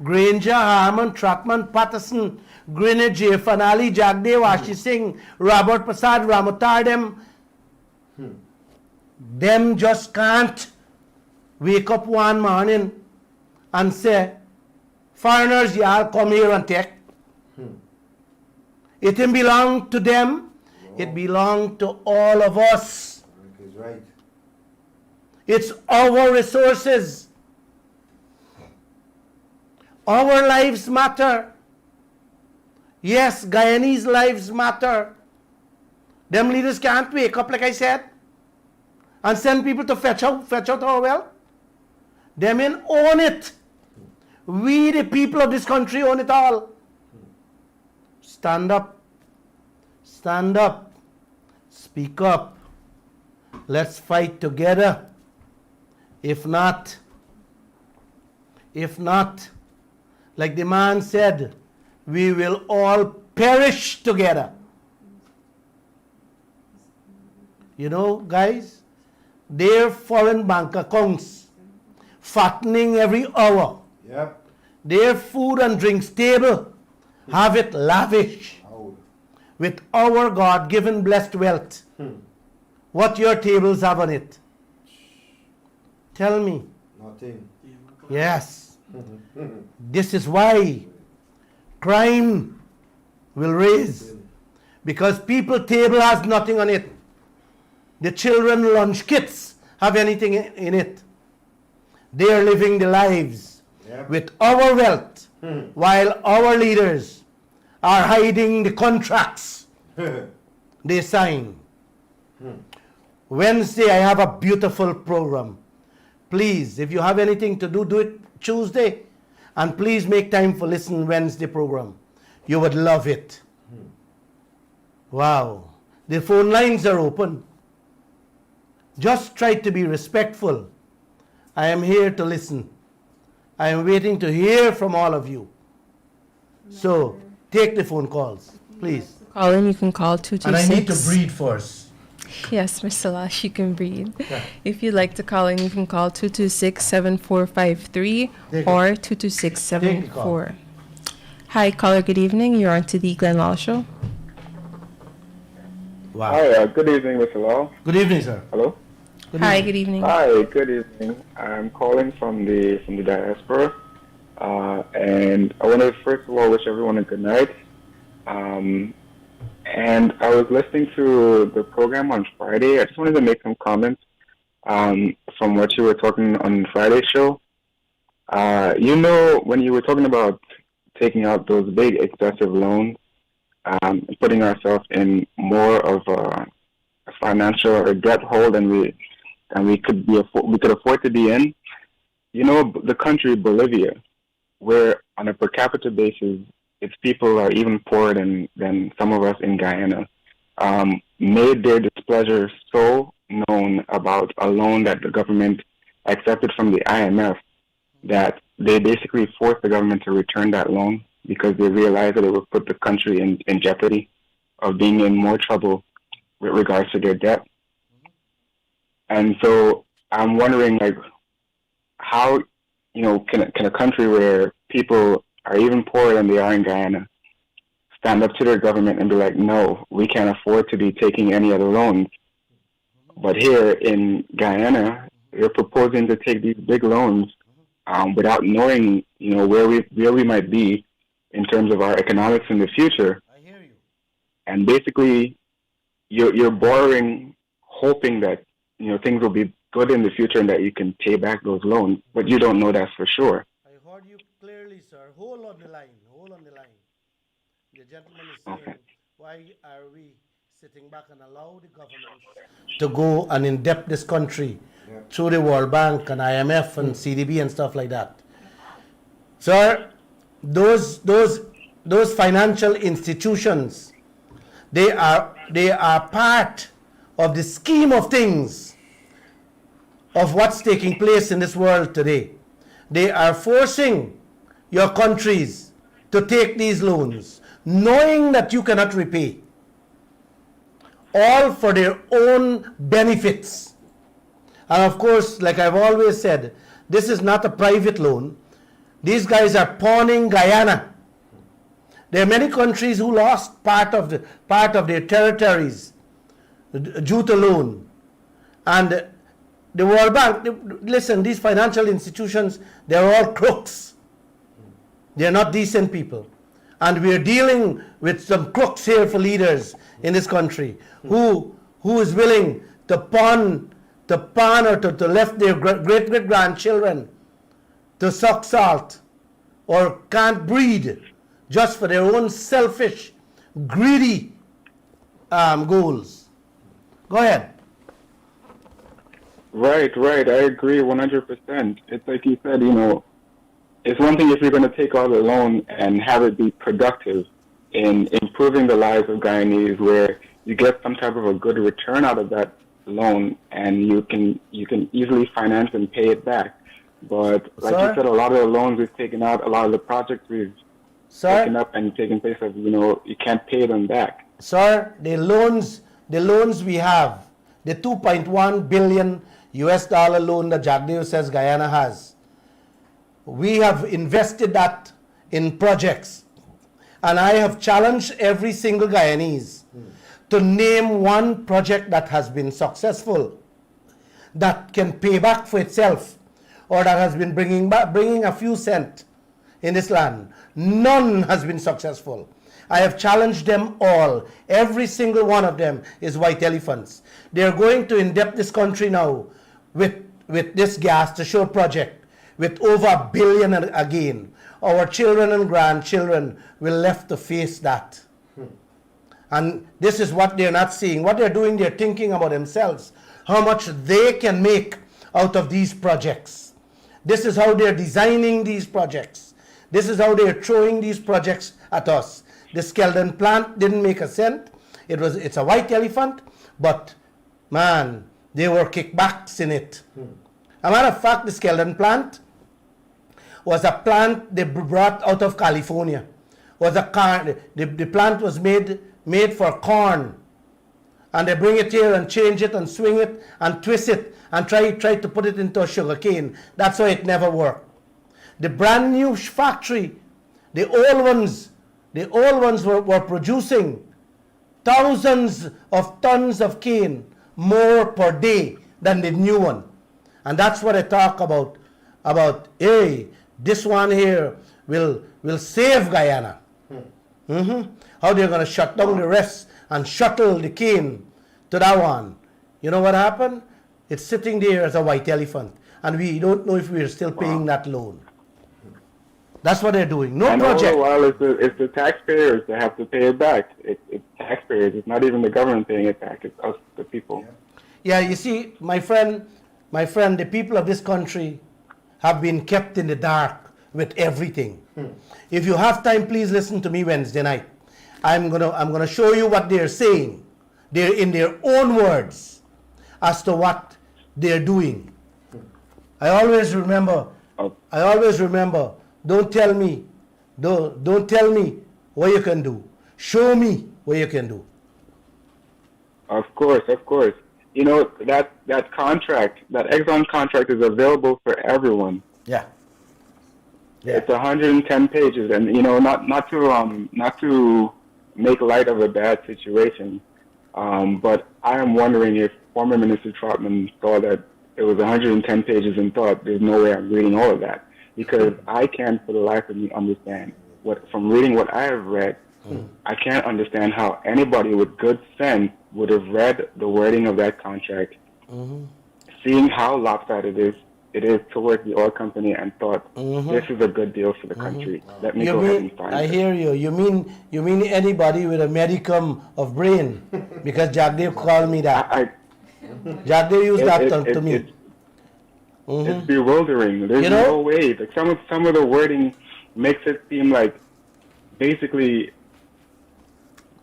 Granger, Harmon, Trotman, Patterson, Greenwich, Fanali, Jagdev, Ashi Singh, Robert Prasad, Ramotar, them just can't wake up one morning and say, foreigners, y'all come here and take. It didn't belong to them. No. It belonged to all of us. He's right. It's our resources. Our lives matter. Yes, Guyanese lives matter. Them leaders can't wake up, like I said, and send people to fetch out our wealth. They men own it. We, the people of this country, own it all. Stand up. Stand up. Speak up. Let's fight together. If not, like the man said, we will all perish together. You know, guys, their foreign bank accounts fattening every hour. Yep. their food and drinks table, have it lavish Out. with our God-given blessed wealth. What your tables have on it? Tell me. Nothing. Yes. This is why crime will raise. Because people table has nothing on it. The children lunch kits have anything in it. They are living the lives Yep. with our wealth while our leaders are hiding the contracts they sign. Wednesday, I have a beautiful program. Please, if you have anything to do, do it Tuesday. And please make time for listen Wednesday program. You would love it. Wow. The phone lines are open. Just try to be respectful. I am here to listen. I am waiting to hear from all of you. So, take the phone calls, please. Call in, you can call 226. And I need to breathe first. Yes, Mr. Lash, you can breathe. If you'd like to call in, you can call 226-7453 Take or Take the 226-74. Hi, caller, good evening. You're on to the Glenn Lall Show. Wow. Hi, good evening, Mr. Lall. Good evening, sir. Hello. Hi, good evening. Hi, good evening. I'm calling from the diaspora, and I want to first of all wish everyone a good night. And I was listening to the program on Friday. I just wanted to make some comments from what you were talking on Friday's show. When you were talking about taking out those big excessive loans, putting ourselves in more of a financial or debt hole than we could afford to be in. The country Bolivia, where on a per capita basis, its people are even poorer than some of us in Guyana, made their displeasure so known about a loan that the government accepted from the IMF that they basically forced the government to return that loan because they realized that it would put the country in jeopardy of being in more trouble with regards to their debt. And so I'm wondering, how, can a country where people are even poorer than they are in Guyana stand up to their government and be like, no, we can't afford to be taking any other loans. But here in Guyana, they're proposing to take these big loans without knowing, where we might be in terms of our economics in the future. I hear you. And basically, you're borrowing, hoping that things will be good in the future and that you can pay back those loans, but you don't know that for sure. I heard you clearly, sir. Hold on the line. The gentleman is saying, Okay. why are we sitting back and allow the government to go and indebt this country through the World Bank and IMF and CDB and stuff like that? Sir, those financial institutions, they are part of the scheme of things of what's taking place in this world today. They are forcing your countries to take these loans, knowing that you cannot repay, all for their own benefits. And of course, like I've always said, this is not a private loan. These guys are pawning Guyana. There are many countries who lost part of their territories due to loan. And the World Bank, listen, these financial institutions, they're all crooks. They're not decent people. And we're dealing with some crooks here for leaders in this country who is willing to pawn or to left their great-great-grandchildren to suck salt or can't breed just for their own selfish, greedy goals. Go ahead. Right. I agree 100%. It's like you said, it's one thing if you're going to take out a loan and have it be productive in improving the lives of Guyanese, where you get some type of a good return out of that loan and you can easily finance and pay it back. But like you said, a lot of the loans we've taken out, a lot of the projects we've taken up and taken place of, you can't pay them back. Sir, the loans we have, the 2.1 billion US dollar loan that Jagdeo says Guyana has, we have invested that in projects. And I have challenged every single Guyanese to name one project that has been successful, that can pay back for itself, or that has been bringing a few cents in this land. None has been successful. I have challenged them all. Every single one of them is white elephants. They are going to indebt this country now with this gas to show project with over $1 billion again. Our children and grandchildren will left to face that. And this is what they're not seeing. What they're doing, they're thinking about themselves, how much they can make out of these projects. This is how they're designing these projects. This is how they're throwing these projects at us. The Skeldon plant didn't make a cent. It's a white elephant, but man, there were kickbacks in it. A matter of fact, the Skeldon plant was a plant they brought out of California. The plant was made for corn, and they bring it here and change it and swing it and twist it and try to put it into a sugar cane. That's why it never worked. The brand new factory, the old ones were producing thousands of tons of cane more per day than the new one. And that's what I talk about, hey, this one here will save Guyana. How they're going to shut down the rest and shuttle the cane to that one. You know what happened? It's sitting there as a white elephant, and we don't know if we're still paying that loan. That's what they're doing. No project. And all the while, it's the taxpayers that have to pay it back. It's taxpayers. It's not even the government paying it back. It's us, the people. Yeah, you see, my friend, the people of this country have been kept in the dark with everything. If you have time, please listen to me Wednesday night. I'm gonna show you what they're saying. They're in their own words as to what they're doing. I always remember. Don't tell me what you can do. Show me what you can do. Of course. You know, that contract, that Exxon contract is available for everyone. Yeah. It's 110 pages, and you know, not to make light of a bad situation, but I am wondering if former Minister Trotman saw that it was 110 pages and thought there's no way I'm reading all of that, because I can't for the life of me understand from reading what I have read. I can't understand how anybody with good sense would have read the wording of that contract, seeing how lopsided it is towards the oil company, and thought this is a good deal for the country. Let me go ahead and sign it. I hear you. You mean anybody with a medicum of brain? Because Jagdev called me that. Jagdev used that to me. It's bewildering. There's no way. Like some of the wording makes it seem like basically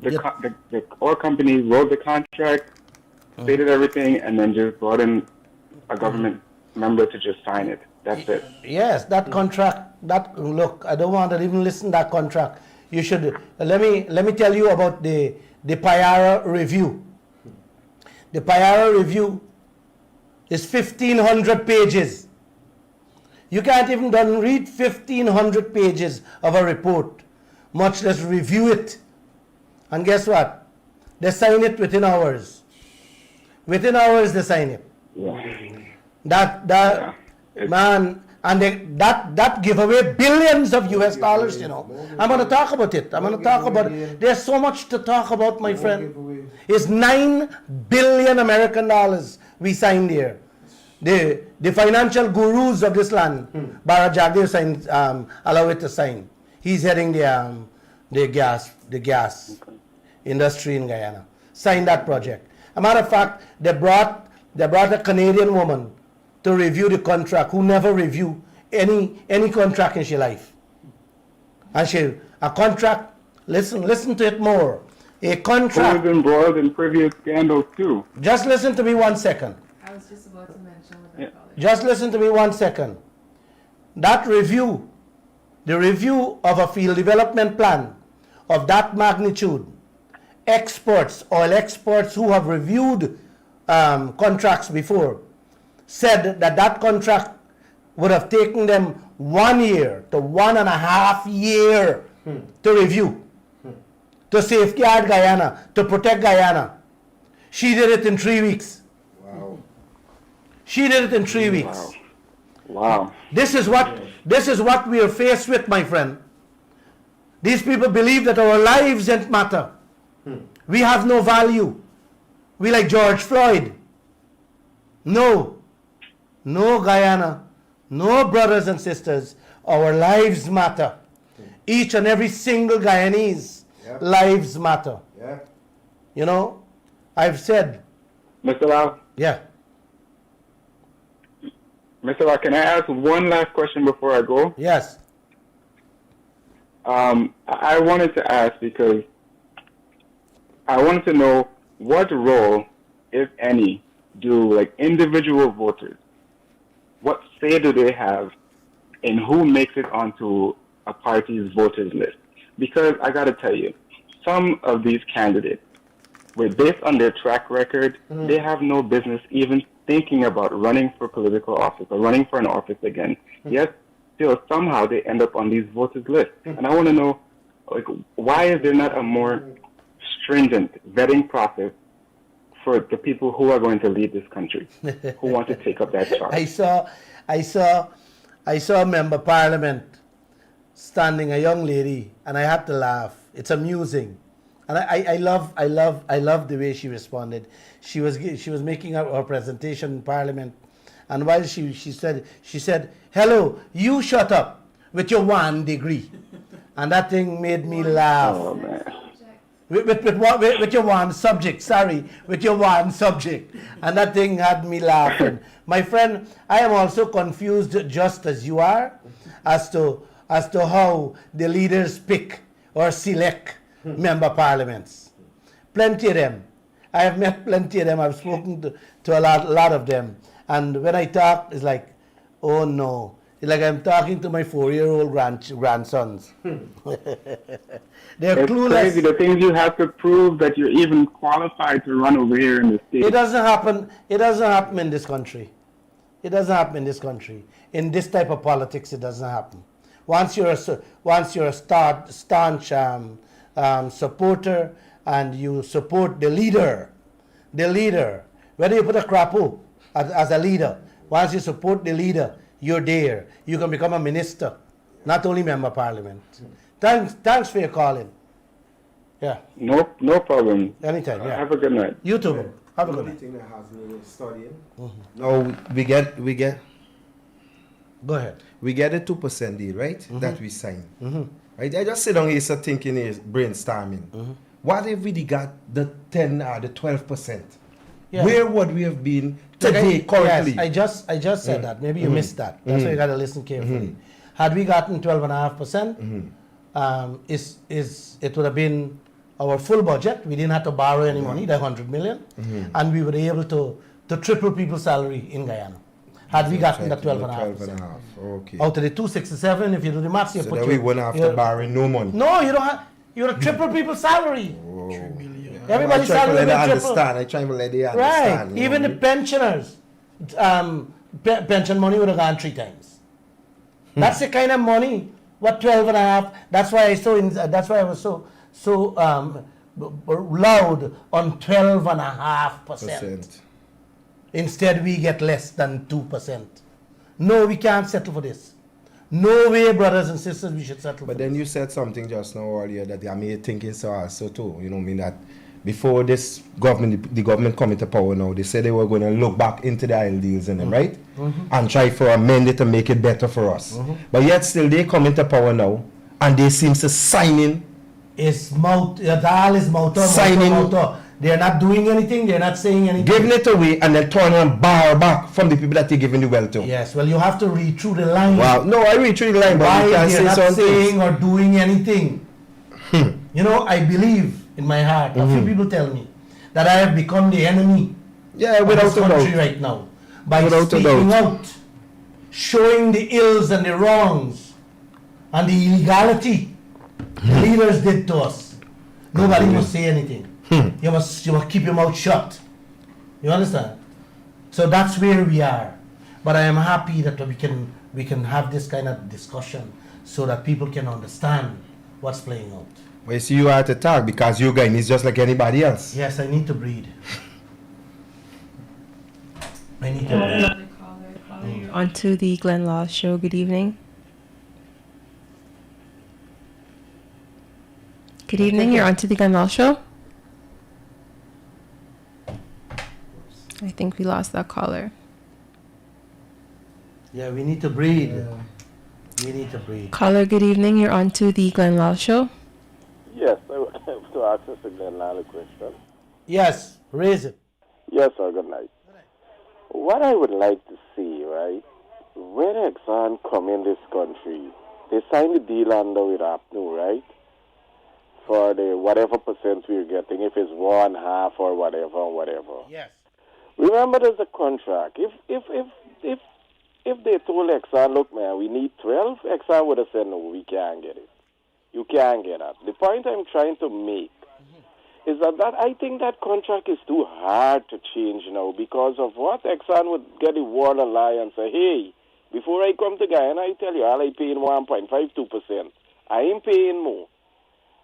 the oil company wrote the contract, stated everything, and then just brought in a government member to just sign it. That's it. Yes, that contract. Look, I don't want to even listen to that contract. You should let me tell you about the Payara review. The Payara review is 1,500 pages. You can't even read 1,500 pages of a report, much less review it. And guess what? They sign it within hours. Within hours they sign it. Yeah. Man, and that give away billions of US dollars, you know. I'm going to talk about it. There's so much to talk about, my friend. It's 9 billion American dollars we signed here. The financial gurus of this land, Bharat Jagdev signed, allow it to sign. He's heading the gas industry in Guyana. Signed that project. A matter of fact, they brought a Canadian woman to review the contract, who never reviewed any contract in her life. And a contract, listen to it more. A contract. Who was embroiled in previous scandals too. Just listen to me 1 second. I was just about to mention what I call it. Just listen to me 1 second. That review, the review of a field development plan of that magnitude, oil experts who have reviewed contracts before, said that contract would have taken them 1 year to 1.5 years to review, to safeguard Guyana, to protect Guyana. She did it in 3 weeks. Wow. She did it in 3 weeks. Wow. This is what we are faced with, my friend. These people believe that our lives don't matter. We have no value. We like George Floyd. No. No, Guyana. No, brothers and sisters. Our lives matter. Each and every single Guyanese lives matter. Yeah. You know, I've said, Mr. Lall, yeah. Mr. Lall, can I ask one last question before I go? Yes. I wanted to ask because I wanted to know what role, if any, do like individual voters, what say do they have in who makes it onto a party's voters list? Because I got to tell you, some of these candidates, based on their track record, they have no business even thinking about running for political office or running for an office again. Yet, still somehow they end up on these voters list. And I want to know, like, why is there not a more stringent vetting process for the people who are going to lead this country, who want to take up that charge? I saw a member of parliament standing, a young lady, and I had to laugh. It's amusing, and I love the way she responded. She was making her presentation in parliament, and while she said, "Hello, you shut up with your 1 degree," and that thing made me laugh. Oh, man. With your one subject, and that thing had me laughing. My friend, I am also confused, just as you are, as to how the leaders pick or select member parliaments. Plenty of them. I have met plenty of them. I've spoken to a lot of them, and when I talk, it's like, oh no. It's like I'm talking to my 4-year-old grandsons. They're It's clueless. crazy the things you have to prove that you're even qualified to run over here in the state. It doesn't happen. It doesn't happen in this country. It doesn't happen in this country. In this type of politics, it doesn't happen. Once you're a staunch supporter and you support the leader, whether you put a crapo as a leader, once you support the leader, you're there. You can become a minister, not only member of parliament. Thanks for your calling. Yeah. No problem. Anytime. Yeah. Have a good night. You too. Have a The good only night. thing that has me studying. No, we get Go ahead. we get a 2% deal, right? That we sign. Right? I just sit down here so thinking is brainstorming. What if we got the 10 or the 12%? Yeah. Where would we have been today currently? Yes, I just said that. Maybe you missed that. That's why you got to listen carefully. Had we gotten 12.5%, it would have been our full budget. We didn't have to borrow any money, the 100 million, and we were able to triple people's salary in Guyana. Had we gotten the 12.5%. Okay. Out of the 267, if you do the maths, you So put then we wouldn't have to borrow no money. No, you don't have. You would have triple people's salary. Everybody's I try to salary let would they be triple. understand. I try to let they Right. understand. Even the pensioners, pension money would have gone 3 times. That's the kind of money. What 12.5? That's why I was so loud on 12.5%. Instead, we get less than 2%. No, we can't settle for this. No way, brothers and sisters, we should settle But for then this. you said something just now earlier that I made thinking so also too. You know, I mean that before this government, the government come into power now, they said they were going to look back into the oil deals in them, right? And try for amend it to make it better for us. But yet still they come into power now and they seem to sign in. It's mouth, all is mouth on, Signing. mouth on. They're not doing anything, they're not saying anything. Giving it away and then turn and bar back from the people that they're giving the wealth to. Yes, well, you have to read through the line. Wow. No, I read through the line, but Why you can't they're say not something. saying or doing anything. You know, I believe in my heart, a few people tell me that I have become the enemy Yeah, of without this a country doubt. right now by Without a speaking doubt. out, showing the ills and the wrongs and the illegality the leaders did to us. Nobody must say anything. You must keep your mouth shut. You understand? So that's where we are. But I am happy that we can we can have this kind of discussion so that people can understand what's playing out. Well, you see, you are to talk because you guys is just like anybody else. Yes, I need to breathe. I need to breathe. Another caller. You're onto the Glenn Lall Show. Good evening. Good evening. You're onto the Glenn Lall Show. I think we lost that caller. Yeah, we need to breathe. We need to breathe. Caller, good evening. You're onto the Glenn Lall Show. Yes, I would have to ask Mr. Glenn Lall a question. Yes, raise it. Yes, sir, good night. What I would like to see, right, when Exxon come in this country, they signed the deal under with APNU, right, for the whatever percent we're getting, if it's 1/2 or whatever. Yes. Remember, there's a contract. If they told Exxon, look, man, we need 12, Exxon would have said, no, we can't get it. You can't get that. The point I'm trying to make is that I think that contract is too hard to change now because of what Exxon would get the word a lie and say, hey, before I come to Guyana, I tell you, I paying 1.52%. I ain't paying more.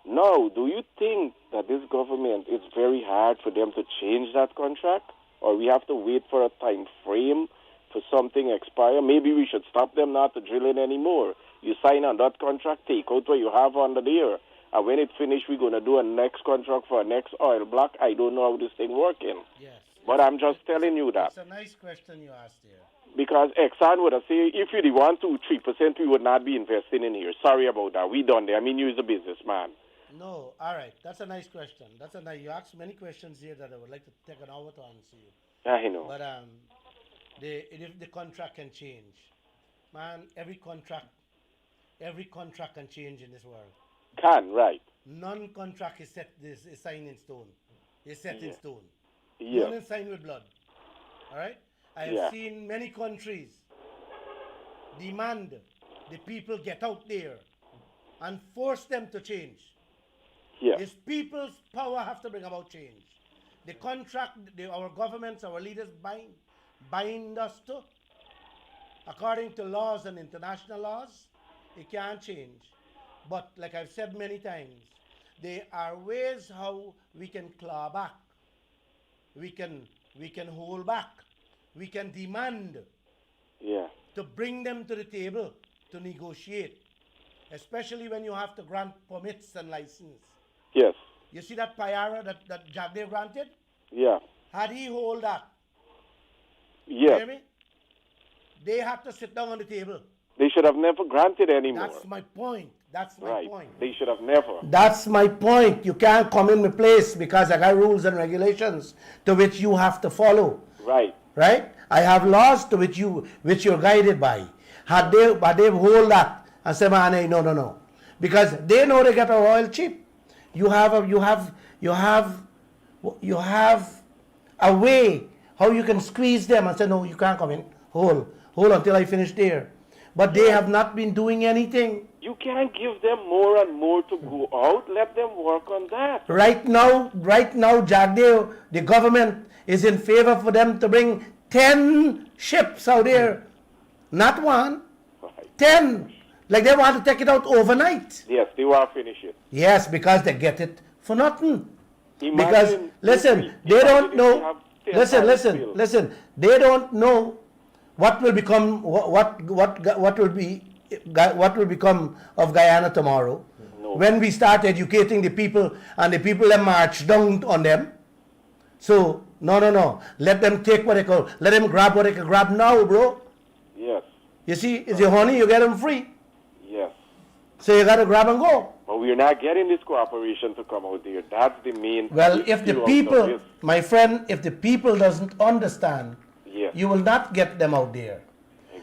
Now, do you think that this government, it's very hard for them to change that contract? Or we have to wait for a time frame for something expire? Maybe we should stop them not to drill it anymore. You sign on that contract, take out what you have under there. And when it finished, we're going to do a next contract for a next oil block. I don't know how this thing working. Yes. But I'm just telling you that. It's a nice question you asked here. Because Exxon would have said, if you want 2-3%, we would not be investing in here. Sorry about that. We done there. I mean, you is a businessman. No, all right. That's a nice question. You asked many questions here that I would like to take an hour to answer you. I know. But if the contract can change, man, every contract can change in this world. Can, right. None contract is signed in stone. It's set in stone. Yeah. None is signed with blood. All right? I have seen many countries demand the people get out there and force them to change. Yeah. It's people's power have to bring about change. The contract, our governments, our leaders bind us to, according to laws and international laws, it can't change. But like I've said many times, there are ways how we can claw back. We can hold back. We can demand to bring them to the table to negotiate, especially when you have to grant permits and license. Yes. You see that Payara that Jagdev granted? Yeah. Had he hold that? Yeah. Hear me? They had to sit down on the table. They should have never granted anymore. That's my point. That's my right. point. They should have never. That's my point. You can't come in my place because I got rules and regulations to which you have to follow. Right. Right? I have laws to which you're guided by. Had they hold that and say, man, no. Because they know they get our oil cheap. You have a way how you can squeeze them and say, no, you can't come in. Hold until I finish there. But they have not been doing anything. You can't give them more and more to go out. Let them work on that. Right now, Jagdev, the government is in favor for them to bring 10 ships out there. Not one, Right. 10. Like they want to take it out overnight. Yes, they want to finish it. Yes, because they get it for nothing. Imagine Because listen, they don't know. Listen. They don't know what will become what will become of Guyana tomorrow. No. When we start educating the people and the people that march down on them. So no. Let them take what they call. Let them grab what they can grab now, bro. Yes. You see, it's your honey. You get them free. Yes. So you got to grab and go. But we're not getting this cooperation to come out there. That's the main. Well, if the issue of people, this. my friend, if the people doesn't understand, Yes. you will not get them out there.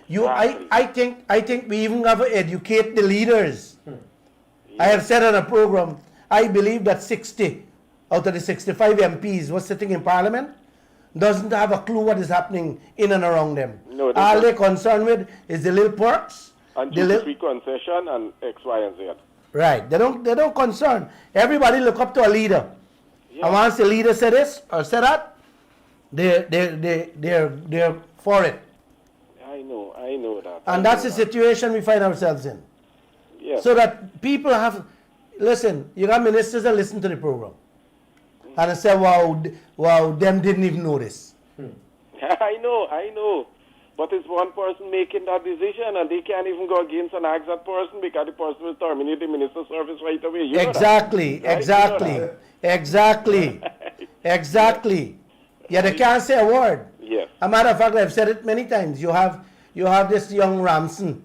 Exactly. I think we even have to educate the leaders. I have said on a program, I believe that 60 out of the 65 MPs who are sitting in Parliament doesn't have a clue what is happening in and around them. No, they All don't. they're concerned with is the little perks. And the duty-free concession and X, Y, and Z. Right. They don't concern. Everybody look up to a leader. Yeah. And once the leader said this or said that, they're for it. I know. know that. And that's the situation we find ourselves in. Yes. So that people have, listen, you got ministers that listen to the program. And they say, wow, them didn't even know this. I know. But it's one person making that decision, and they can't even go against and ask that person because the person will terminate the minister's service right away. You know Exactly, that, right? exactly, You know that? exactly, exactly. Yeah, they can't say a word. Yes. A matter of fact, I've said it many times. You have this young Ramson,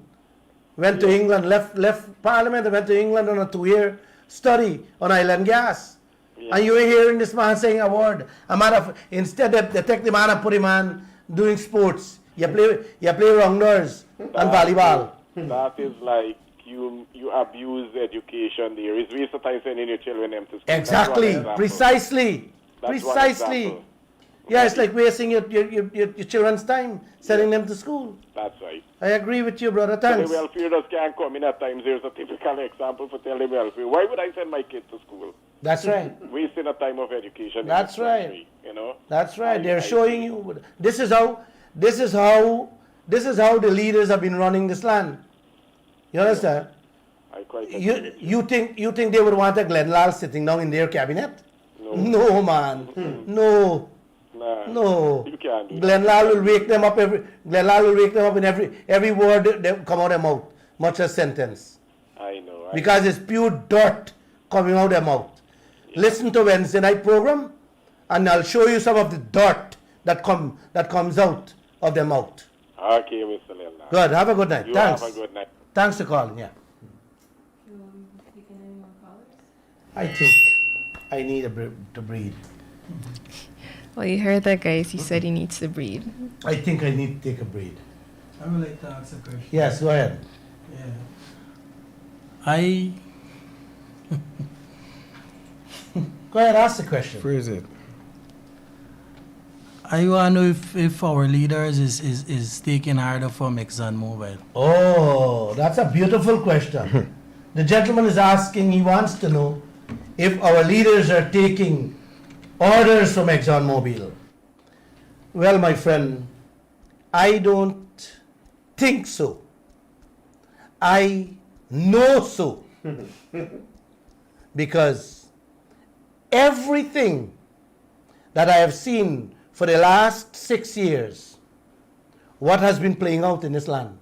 went to England, left Parliament, and went to England on a 2-year study on island gas. Yeah. And you were hearing this man saying a word. A matter of instead they take the man and put him on doing sports. You play rounders and volleyball. That is like you abuse education there. It's waste of time sending your children them to school. Exactly, precisely. Yeah, it's like wasting your children's time sending them to school. That's right. I agree with you, brother. So Thanks. the welfare just can't come in at times. There's a typical example for telling welfare. Why would I send my kid to school? That's right. Wasting a time of education. That's in this right. country, you know. That's right. They're showing you. This is how the leaders have been running this land. You understand? I quite agree with You think they would want a Glenn Lall sitting down in their cabinet? No. No, man. No. Nah, No. you can't do Glenn Lall will wake them up in every word that come out of their mouth, much as sentence. I know. Because it's pure dirt coming out of their mouth. Listen to Wednesday night program, and I'll show you some of the dirt that comes out of their mouth. Okay, Mr. Leonard. Good. Have a good night. You Thanks. have a good night. Thanks for calling. Yeah. I think I need to breathe. Well, you heard that, guys. He said he needs to breathe. I think I need to take a breathe. I would like to ask a question. Yes, go ahead. Yeah. Go ahead, ask the question. Phrase it. I want to know if our leaders is taking harder from ExxonMobil. Oh, that's a beautiful question. The gentleman is asking, he wants to know if our leaders are taking orders from ExxonMobil. Well, my friend, I don't think so. I know so. Because everything that I have seen for the last 6 years, what has been playing out in this land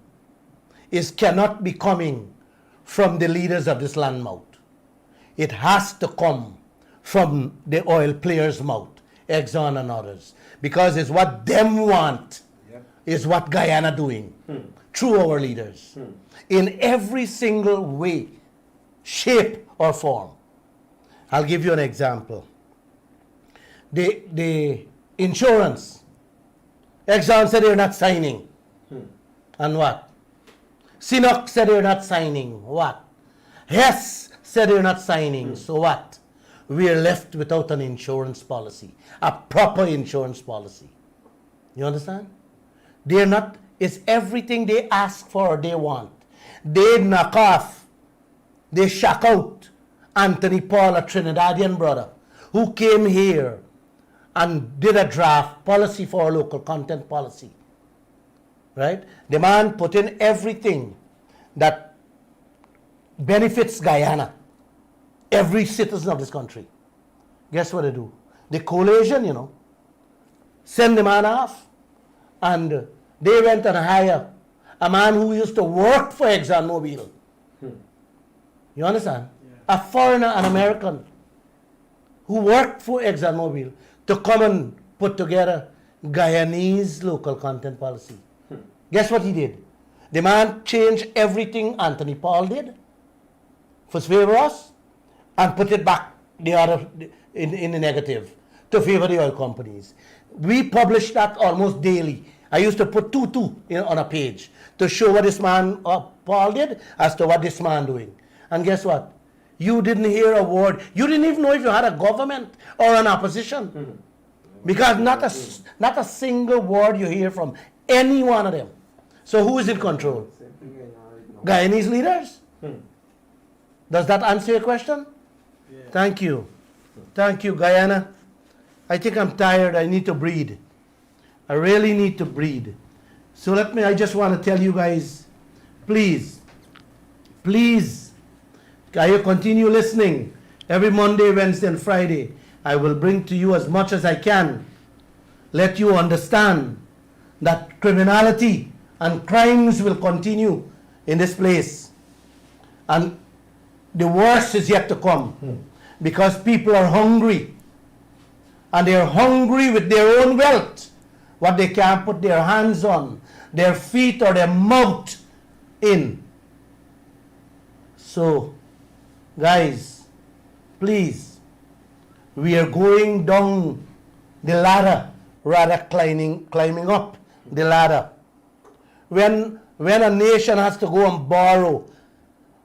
cannot be coming from the leaders of this land mouth. It has to come from the oil players' mouth, Exxon and others, because it's what them want, is what Guyana doing through our leaders in every single way, shape or form. I'll give you an example. The insurance, Exxon said they're not signing. And what? Sinok said they're not signing. What? Hess said they're not signing. So what? We are left without an insurance policy, a proper insurance policy. You understand? They're not, it's everything they ask for or they want. They knock off, they shack out Anthony Paul, a Trinidadian brother, who came here and did a draft policy for our local content policy. Right? The man put in everything that benefits Guyana, every citizen of this country. Guess what they do? The coalition, send the man off, and they went and hired a man who used to work for ExxonMobil. You understand? Yeah. A foreigner, an American, who worked for ExxonMobil to come and put together Guyanese local content policy. Guess what he did? The man changed everything Anthony Paul did for favor us and put it back the other in the negative to favor the oil companies. We published that almost daily. I used to put two on a page to show what this man Paul did as to what this man doing. And guess what? You didn't hear a word. You didn't even know if you had a government or an opposition. Because not a single word you hear from any one of them. So who is in control? Guyanese leaders? Does that answer your question? Yeah. Thank you. Thank you, Guyana. I think I'm tired. I need to breathe. I really need to breathe. So I just want to tell you guys, please, can you continue listening? Every Monday, Wednesday, and Friday, I will bring to you as much as I can. Let you understand that criminality and crimes will continue in this place. And the worst is yet to come. Because people are hungry. And they're hungry with their own wealth. What they can't put their hands on, their feet or their mouth in. So, guys, please, we are going down the ladder rather climbing up the ladder. When a nation has to go and borrow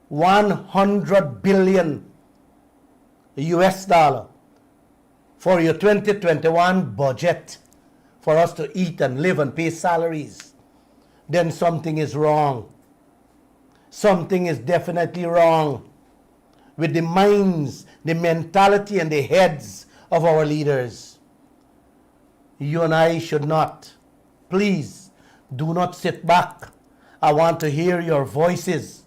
100 billion US dollar for your 2021 budget for us to eat and live and pay salaries, then something is wrong. Something is definitely wrong with the minds, the mentality, and the heads of our leaders. You and I should not. Please, do not sit back. I want to hear your voices.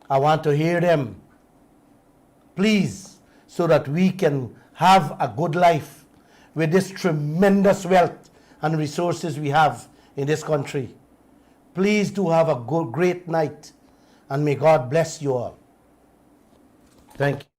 I want to hear them. Please, so that we can have a good life with this tremendous wealth and resources we have in this country. Please do have a great night, and may God bless you all. Thank you.